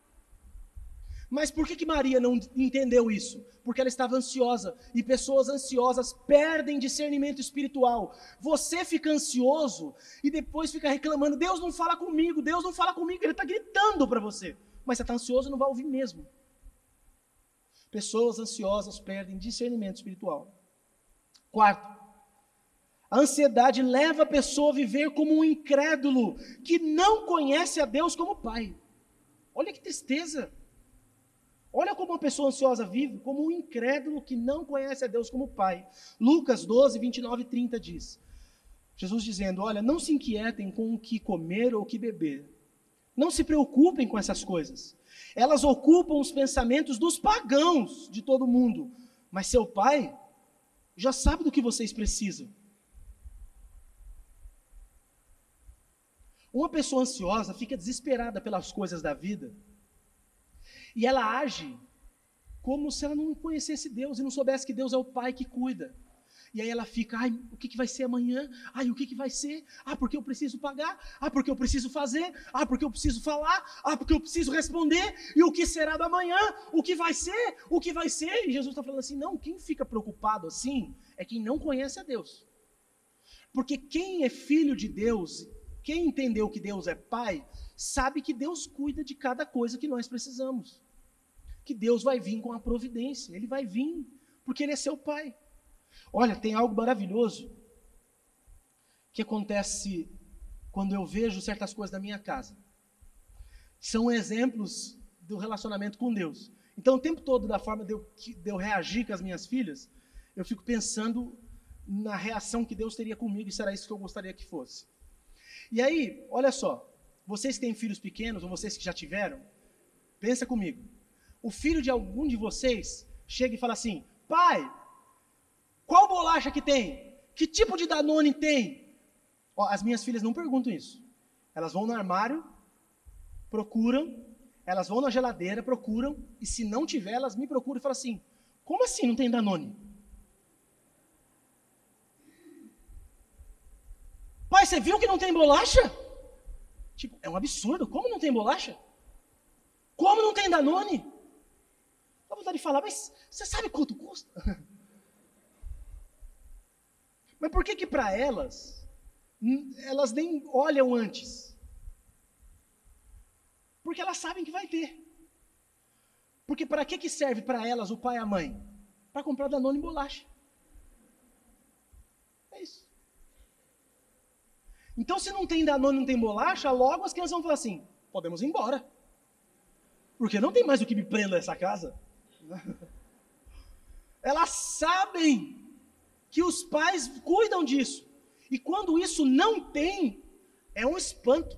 Mas por que Maria não entendeu isso? Porque ela estava ansiosa, e pessoas ansiosas perdem discernimento espiritual. Você fica ansioso e depois fica reclamando: Deus não fala comigo, Deus não fala comigo, Ele está gritando para você. Mas você está ansioso e não vai ouvir mesmo. Pessoas ansiosas perdem discernimento espiritual. Quarto, a ansiedade leva a pessoa a viver como um incrédulo, que não conhece a Deus como Pai. Olha que tristeza. Olha como uma pessoa ansiosa vive, como um incrédulo que não conhece a Deus como Pai. Lucas 12, 29 e 30 diz, Jesus dizendo: olha, não se inquietem com o que comer ou o que beber. Não se preocupem com essas coisas. Elas ocupam os pensamentos dos pagãos de todo mundo. Mas seu Pai já sabe do que vocês precisam. Uma pessoa ansiosa fica desesperada pelas coisas da vida, e ela age como se ela não conhecesse Deus e não soubesse que Deus é o Pai que cuida. E aí ela fica: ai, o que vai ser amanhã? Ai, o que vai ser? Ah, porque eu preciso pagar? Ah, porque eu preciso fazer? Ah, porque eu preciso falar? Ah, porque eu preciso responder? E o que será da manhã? O que vai ser? O que vai ser? E Jesus está falando assim: não, quem fica preocupado assim é quem não conhece a Deus. Porque quem é filho de Deus, quem entendeu que Deus é Pai, sabe que Deus cuida de cada coisa que nós precisamos. Que Deus vai vir com a providência, Ele vai vir, porque Ele é seu Pai. Olha, tem algo maravilhoso que acontece quando eu vejo certas coisas da minha casa. São exemplos do relacionamento com Deus. Então, o tempo todo, da forma de eu reagir com as minhas filhas, eu fico pensando na reação que Deus teria comigo, e será isso que eu gostaria que fosse. E aí, olha só, vocês que têm filhos pequenos, ou vocês que já tiveram, pensa comigo. O filho de algum de vocês chega e fala assim: pai, qual bolacha que tem? Que tipo de Danone tem? Ó, as minhas filhas não perguntam isso. Elas vão no armário, procuram, elas vão na geladeira, procuram, e se não tiver, elas me procuram e falam assim: como assim não tem Danone? Pai, você viu que não tem bolacha? Tipo, é um absurdo, como não tem bolacha? Como não tem Danone? Dá vontade de falar: mas você sabe quanto custa? Mas por que para elas nem olham antes? Porque elas sabem que vai ter. Porque para que serve para elas o pai e a mãe? Para comprar Danone e bolacha. É isso. Então, se não tem Danone, não tem bolacha, logo as crianças vão falar assim: podemos ir embora. Porque não tem mais o que me prenda essa casa. Elas sabem que os pais cuidam disso. E quando isso não tem, é um espanto.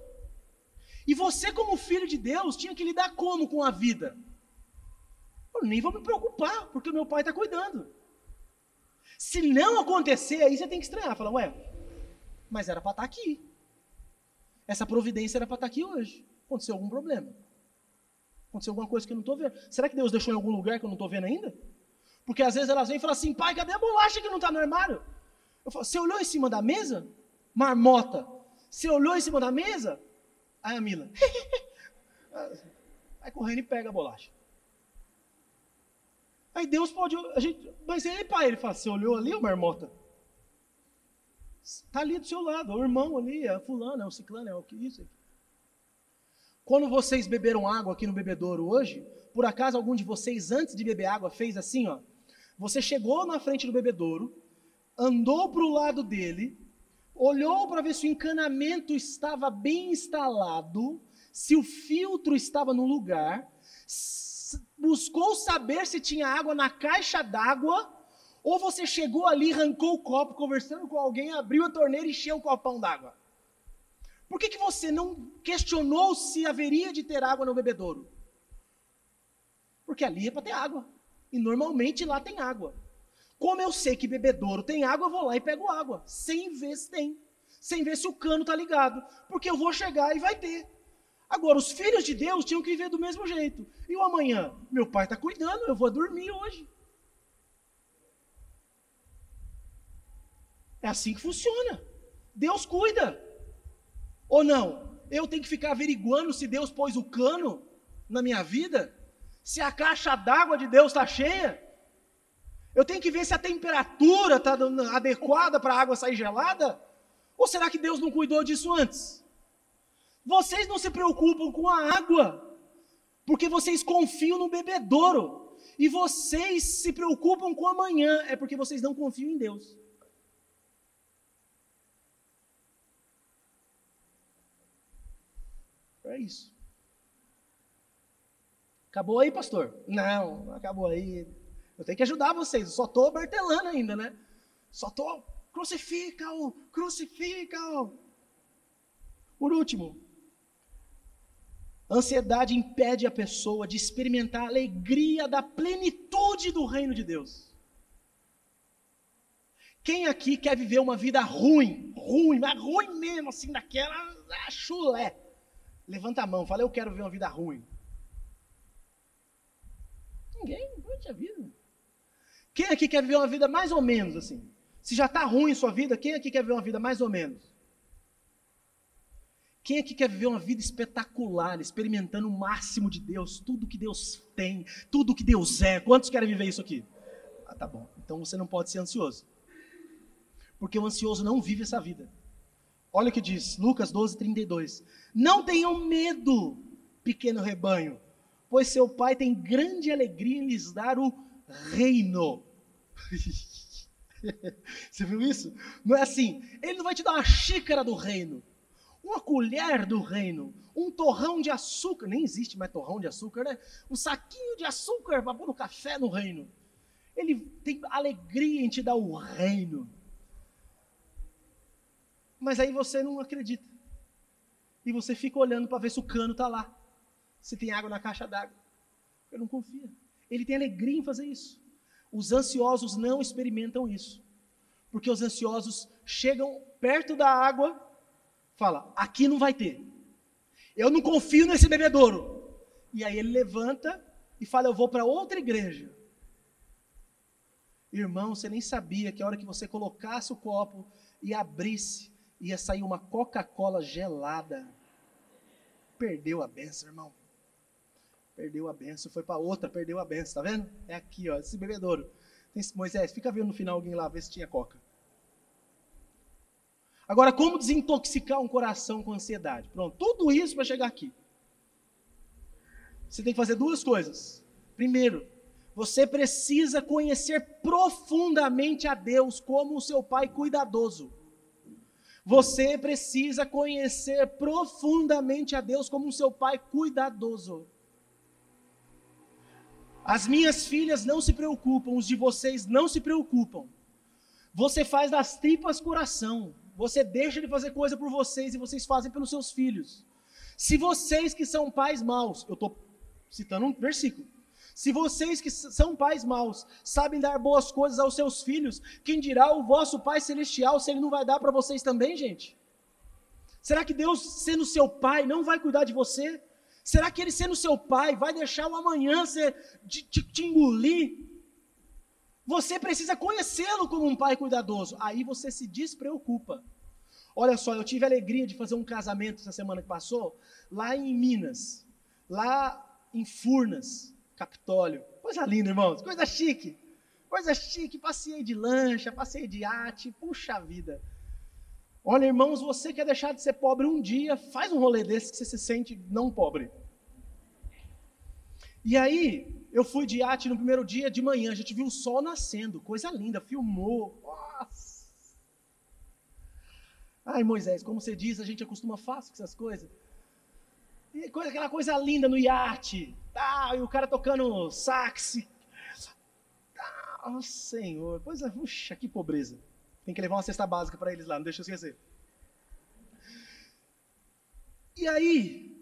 E você, como filho de Deus, tinha que lidar como com a vida? Eu nem vou me preocupar, porque o meu pai está cuidando. Se não acontecer, aí você tem que estranhar. Falar: ué, mas era para estar aqui. Essa providência era para estar aqui hoje. Aconteceu algum problema? Aconteceu alguma coisa que eu não estou vendo? Será que Deus deixou em algum lugar que eu não estou vendo ainda? Porque às vezes elas vêm e falam assim: pai, cadê a bolacha que não está no armário? Eu falo: você olhou em cima da mesa? Marmota. Você olhou em cima da mesa? Aí a Mila vai correndo e pega a bolacha. Aí Deus pode, mas aí, pai, ele fala, você olhou ali, ô marmota? Está ali do seu lado, o irmão ali, é fulano, é o ciclano, é o que isso aqui. Quando vocês beberam água aqui no bebedouro hoje, por acaso algum de vocês, antes de beber água, fez assim, ó? Você chegou na frente do bebedouro, andou para o lado dele, olhou para ver se o encanamento estava bem instalado, se o filtro estava no lugar, buscou saber se tinha água na caixa d'água, ou você chegou ali, arrancou o copo, conversando com alguém, abriu a torneira e encheu o copão d'água? Por que você não questionou se haveria de ter água no bebedouro? Porque ali é para ter água. E normalmente lá tem água. Como eu sei que bebedouro tem água, eu vou lá e pego água. Sem ver se tem. Sem ver se o cano está ligado. Porque eu vou chegar e vai ter. Agora, os filhos de Deus tinham que viver do mesmo jeito. E o amanhã? Meu pai está cuidando, eu vou dormir hoje. É assim que funciona. Deus cuida. Ou não? Eu tenho que ficar averiguando se Deus pôs o cano na minha vida? Se a caixa d'água de Deus está cheia? Eu tenho que ver se a temperatura está adequada para a água sair gelada? Ou será que Deus não cuidou disso antes? Vocês não se preocupam com a água, porque vocês confiam no bebedouro. E vocês se preocupam com amanhã, é porque vocês não confiam em Deus. É isso. Acabou aí, pastor? Não acabou aí. Eu tenho que ajudar vocês. Eu só estou martelando ainda, né? Só estou, crucifica-o, crucifica-o. Por último, a ansiedade impede a pessoa de experimentar a alegria da plenitude do reino de Deus. Quem aqui quer viver uma vida ruim, mas ruim mesmo, assim, daquela chulé? Levanta a mão, fala, eu quero viver uma vida ruim. Ninguém, poxa vida. Quem aqui quer viver uma vida mais ou menos assim? Se já está ruim sua vida, quem aqui quer viver uma vida mais ou menos? Quem aqui quer viver uma vida espetacular, experimentando o máximo de Deus, tudo que Deus tem, tudo que Deus é? Quantos querem viver isso aqui? Ah, tá bom. Então você não pode ser ansioso. Porque o ansioso não vive essa vida. Olha o que diz, Lucas 12:32. Não tenham medo, pequeno rebanho, pois seu pai tem grande alegria em lhes dar o reino. Você viu isso? Não é assim, ele não vai te dar uma xícara do reino, uma colher do reino, um torrão de açúcar, nem existe mais torrão de açúcar, né? Um saquinho de açúcar para pôr no café no reino. Ele tem alegria em te dar o reino. Mas aí você não acredita. E você fica olhando para ver se o cano está lá. Se tem água na caixa d'água. Porque não confia. Ele tem alegria em fazer isso. Os ansiosos não experimentam isso. Porque os ansiosos chegam perto da água, fala, aqui não vai ter. Eu não confio nesse bebedouro. E aí ele levanta e fala, eu vou para outra igreja. Irmão, você nem sabia que a hora que você colocasse o copo e abrisse, ia sair uma Coca-Cola gelada. Perdeu a benção, irmão. Perdeu a benção, foi para outra, perdeu a benção, tá vendo? É aqui, ó, esse bebedouro. Moisés, fica vendo no final alguém lá, ver se tinha coca. Agora, como desintoxicar um coração com ansiedade? Pronto, tudo isso para chegar aqui. Você tem que fazer duas coisas. Primeiro, você precisa conhecer profundamente a Deus como o seu Pai cuidadoso. Você precisa conhecer profundamente a Deus como o seu Pai cuidadoso. As minhas filhas não se preocupam, os de vocês não se preocupam. Você faz das tripas coração. Você deixa de fazer coisa por vocês e vocês fazem pelos seus filhos. Se vocês que são pais maus, eu estou citando um versículo. Se vocês que são pais maus sabem dar boas coisas aos seus filhos, quem dirá o vosso Pai Celestial se Ele não vai dar para vocês também, gente? Será que Deus, sendo seu Pai, não vai cuidar de você? Será que Ele, sendo seu Pai, vai deixar o amanhã te engolir? Você precisa conhecê-lo como um Pai cuidadoso. Aí você se despreocupa. Olha só, eu tive a alegria de fazer um casamento essa semana que passou, lá em Minas, lá em Furnas, Capitólio. Coisa linda, irmãos, coisa chique. Coisa chique, passei de lancha, passei de iate, puxa vida. Olha, irmãos, você quer deixar de ser pobre um dia, faz um rolê desse que você se sente não pobre. E aí, eu fui de iate no primeiro dia de manhã, a gente viu o sol nascendo, coisa linda, filmou. Nossa! Ai, Moisés, como você diz, a gente acostuma fácil com essas coisas. E aquela coisa linda no iate, tá, e o cara tocando sax. Oh, Senhor, pois é, puxa, que pobreza. Tem que levar uma cesta básica para eles lá, não deixa eu esquecer. E aí,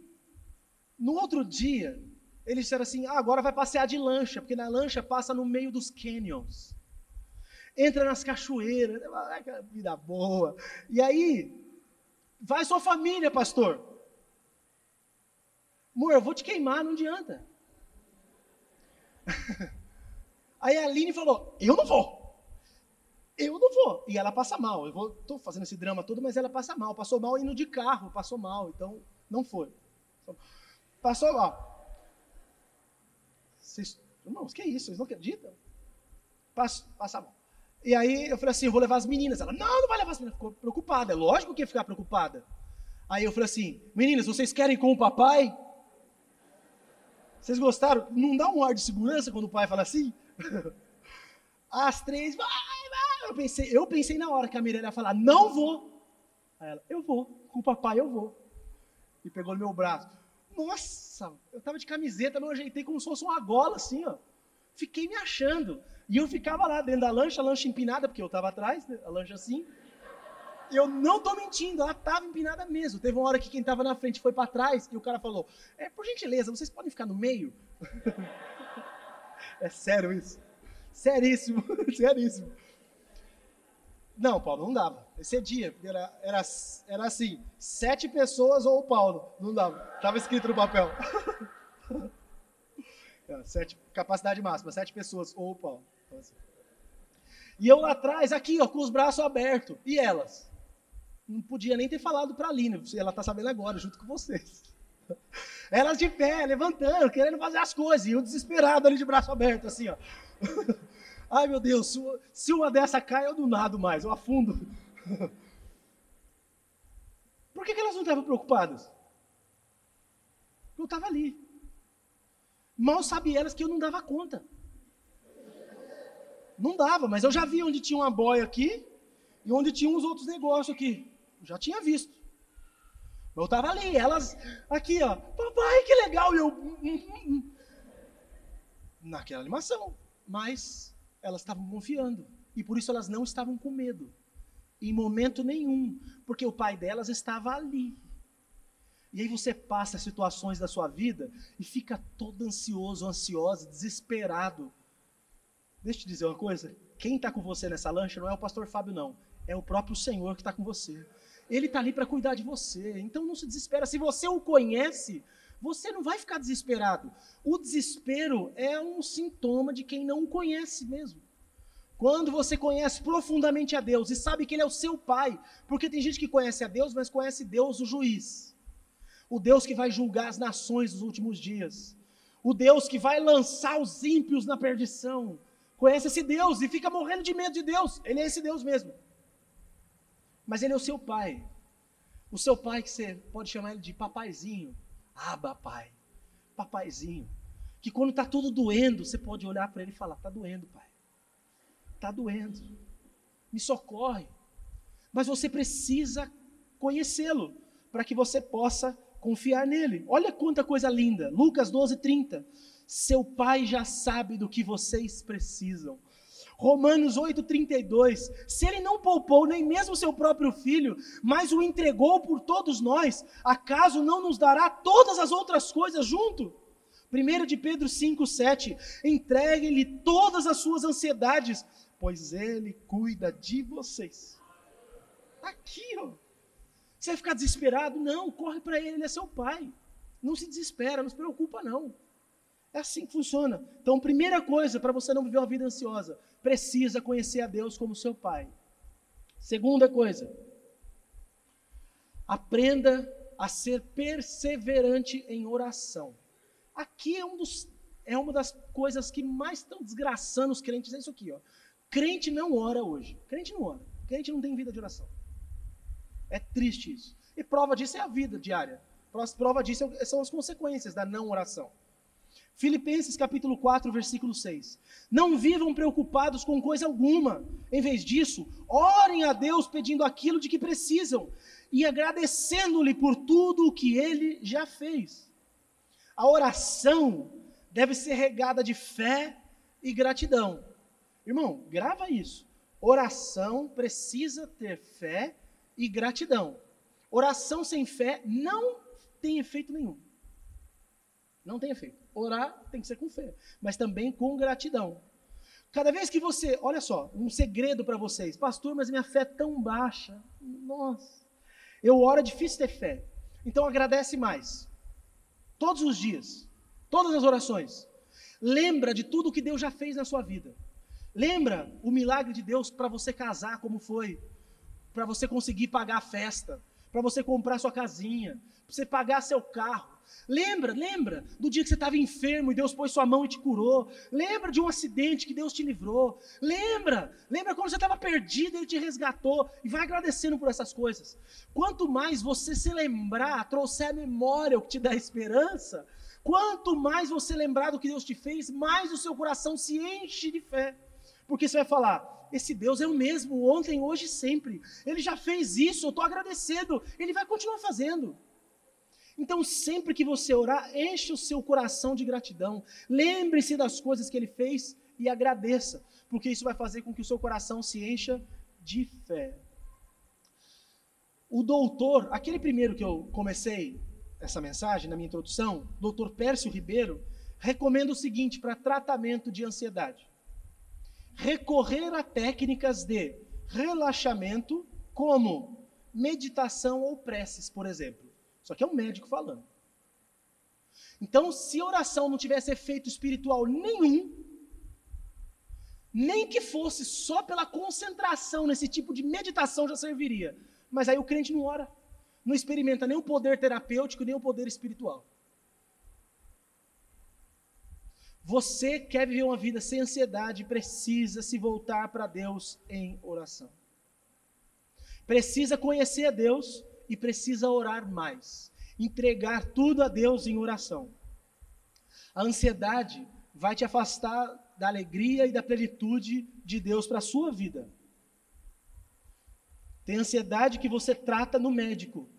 no outro dia, eles disseram assim, agora vai passear de lancha, porque na lancha passa no meio dos canyons. Entra nas cachoeiras, vida boa. E aí, vai sua família, pastor. Amor, eu vou te queimar, não adianta. Aí a Aline falou, eu não vou. E ela passa mal. Estou fazendo esse drama todo, mas ela passa mal. Passou mal indo de carro, passou mal. Então, não foi. Passou mal. Irmãos, que isso? Vocês não acreditam? Passa mal. E aí eu falei assim, eu vou levar as meninas. Ela, não vai levar as meninas. Ficou preocupada. É lógico que ia ficar preocupada. Aí eu falei assim, meninas, vocês querem ir com o papai? Vocês gostaram? Não dá um ar de segurança quando o pai fala assim? As três, vai. Eu pensei na hora que a Mirella ia falar, não vou. Aí ela, eu vou, com o papai eu vou. E pegou no meu braço. Nossa, eu tava de camiseta, eu ajeitei como se fosse uma gola assim, ó. Fiquei me achando. E eu ficava lá dentro da lancha, a lancha empinada, porque eu tava atrás, né, a lancha assim. Eu não tô mentindo, ela tava empinada mesmo. Teve uma hora que quem tava na frente foi para trás e o cara falou, por gentileza, vocês podem ficar no meio? É sério isso? Seríssimo, seríssimo. Não, Paulo, não dava. Excedia, porque era assim, 7 pessoas ou o Paulo. Não dava. Estava escrito no papel. 7, capacidade máxima, 7 pessoas ou o Paulo. Então, assim. E eu lá atrás, aqui, ó, com os braços abertos. E elas? Não podia nem ter falado para a Aline. Ela está sabendo agora, junto com vocês. Elas de pé, levantando, querendo fazer as coisas. E eu desesperado ali de braço aberto, assim, ó. Ai, meu Deus, se uma dessa cai, eu não nado mais, eu afundo. Por que elas não estavam preocupadas? Eu estava ali. Mal sabiam elas que eu não dava conta. Não dava, mas eu já vi onde tinha uma boia aqui e onde tinha uns outros negócios aqui. Eu já tinha visto. Eu estava ali, elas aqui, ó. Papai, que legal. E eu... Naquela animação. Mas elas estavam confiando. E por isso elas não estavam com medo. Em momento nenhum. Porque o pai delas estava ali. E aí você passa situações da sua vida e fica todo ansioso, ansiosa, desesperado. Deixa eu te dizer uma coisa. Quem está com você nessa lancha não é o pastor Fábio, não. É o próprio Senhor que está com você. Ele está ali para cuidar de você. Então não se desespera. Se você o conhece, você não vai ficar desesperado. O desespero é um sintoma de quem não o conhece mesmo. Quando você conhece profundamente a Deus e sabe que Ele é o seu Pai, porque tem gente que conhece a Deus, mas conhece Deus o juiz. O Deus que vai julgar as nações nos últimos dias. O Deus que vai lançar os ímpios na perdição. Conhece esse Deus e fica morrendo de medo de Deus. Ele é esse Deus mesmo. Mas Ele é o seu Pai. O seu Pai que você pode chamar Ele de papaizinho. Abba, Pai. Papaizinho. Que quando está tudo doendo, você pode olhar para Ele e falar, está doendo, Pai. Está doendo. Me socorre. Mas você precisa conhecê-lo para que você possa confiar nele. Olha quanta coisa linda. Lucas 12:30. Seu Pai já sabe do que vocês precisam. Romanos 8:32. Se Ele não poupou nem mesmo seu próprio Filho, mas o entregou por todos nós, acaso não nos dará todas as outras coisas junto? 1 de Pedro 5:7. Entreguem-lhe todas as suas ansiedades, pois Ele cuida de vocês. Aqui, ó. Você vai ficar desesperado? Não, corre para Ele, Ele é seu Pai. Não se desespera, não se preocupa não. É assim que funciona. Então, primeira coisa, para você não viver uma vida ansiosa, precisa conhecer a Deus como seu Pai. Segunda coisa, aprenda a ser perseverante em oração. Aqui é uma das coisas que mais estão desgraçando os crentes, é isso aqui, ó. Crente não ora hoje. Crente não ora. Crente não tem vida de oração. É triste isso. E prova disso é a vida diária. Prova disso são as consequências da não oração. Filipenses capítulo 4, versículo 6. Não vivam preocupados com coisa alguma. Em vez disso, orem a Deus pedindo aquilo de que precisam e agradecendo-lhe por tudo o que Ele já fez. A oração deve ser regada de fé e gratidão. Irmão, grava isso. Oração precisa ter fé e gratidão. Oração sem fé não tem efeito nenhum. Não tem efeito. Orar tem que ser com fé, mas também com gratidão. Cada vez que você, olha só, um segredo para vocês. Pastor, mas minha fé é tão baixa. Nossa. Eu oro, é difícil ter fé. Então agradece mais. Todos os dias. Todas as orações. Lembra de tudo que Deus já fez na sua vida. Lembra o milagre de Deus para você casar, como foi. Para você conseguir pagar a festa. Para você comprar sua casinha. Para você pagar seu carro. Lembra do dia que você estava enfermo e Deus pôs sua mão e te curou. Lembra de um acidente que Deus te livrou. Lembra quando você estava perdido, Ele te resgatou. E vai agradecendo por essas coisas. Quanto mais você se lembrar, trouxer a memória o que te dá esperança, quanto mais você lembrar do que Deus te fez, mais o seu coração se enche de fé. Porque você vai falar, esse Deus é o mesmo ontem, hoje e sempre. Ele já fez isso, eu estou agradecendo. Ele vai continuar fazendo. Então, sempre que você orar, enche o seu coração de gratidão. Lembre-se das coisas que Ele fez e agradeça, porque isso vai fazer com que o seu coração se encha de fé. O doutor, aquele primeiro que eu comecei essa mensagem, na minha introdução, doutor Pércio Ribeiro, recomenda o seguinte para tratamento de ansiedade. Recorrer a técnicas de relaxamento, como meditação ou preces, por exemplo. Só que é um médico falando. Então, se a oração não tivesse efeito espiritual nenhum, nem que fosse só pela concentração nesse tipo de meditação já serviria. Mas aí o crente não ora, não experimenta nem o poder terapêutico, nem o poder espiritual. Você quer viver uma vida sem ansiedade, precisa se voltar para Deus em oração. Precisa conhecer a Deus e precisa orar mais. Entregar tudo a Deus em oração. A ansiedade vai te afastar da alegria e da plenitude de Deus para a sua vida. Tem ansiedade que você trata no médico.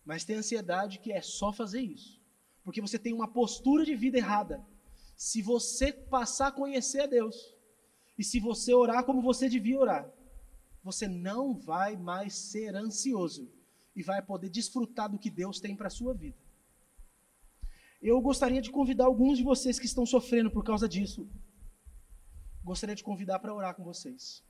Mas tem ansiedade que é só fazer isso. Porque você tem uma postura de vida errada. Se você passar a conhecer a Deus, e se você orar como você devia orar, você não vai mais ser ansioso e vai poder desfrutar do que Deus tem para a sua vida. Eu gostaria de convidar alguns de vocês que estão sofrendo por causa disso. Gostaria de convidar para orar com vocês.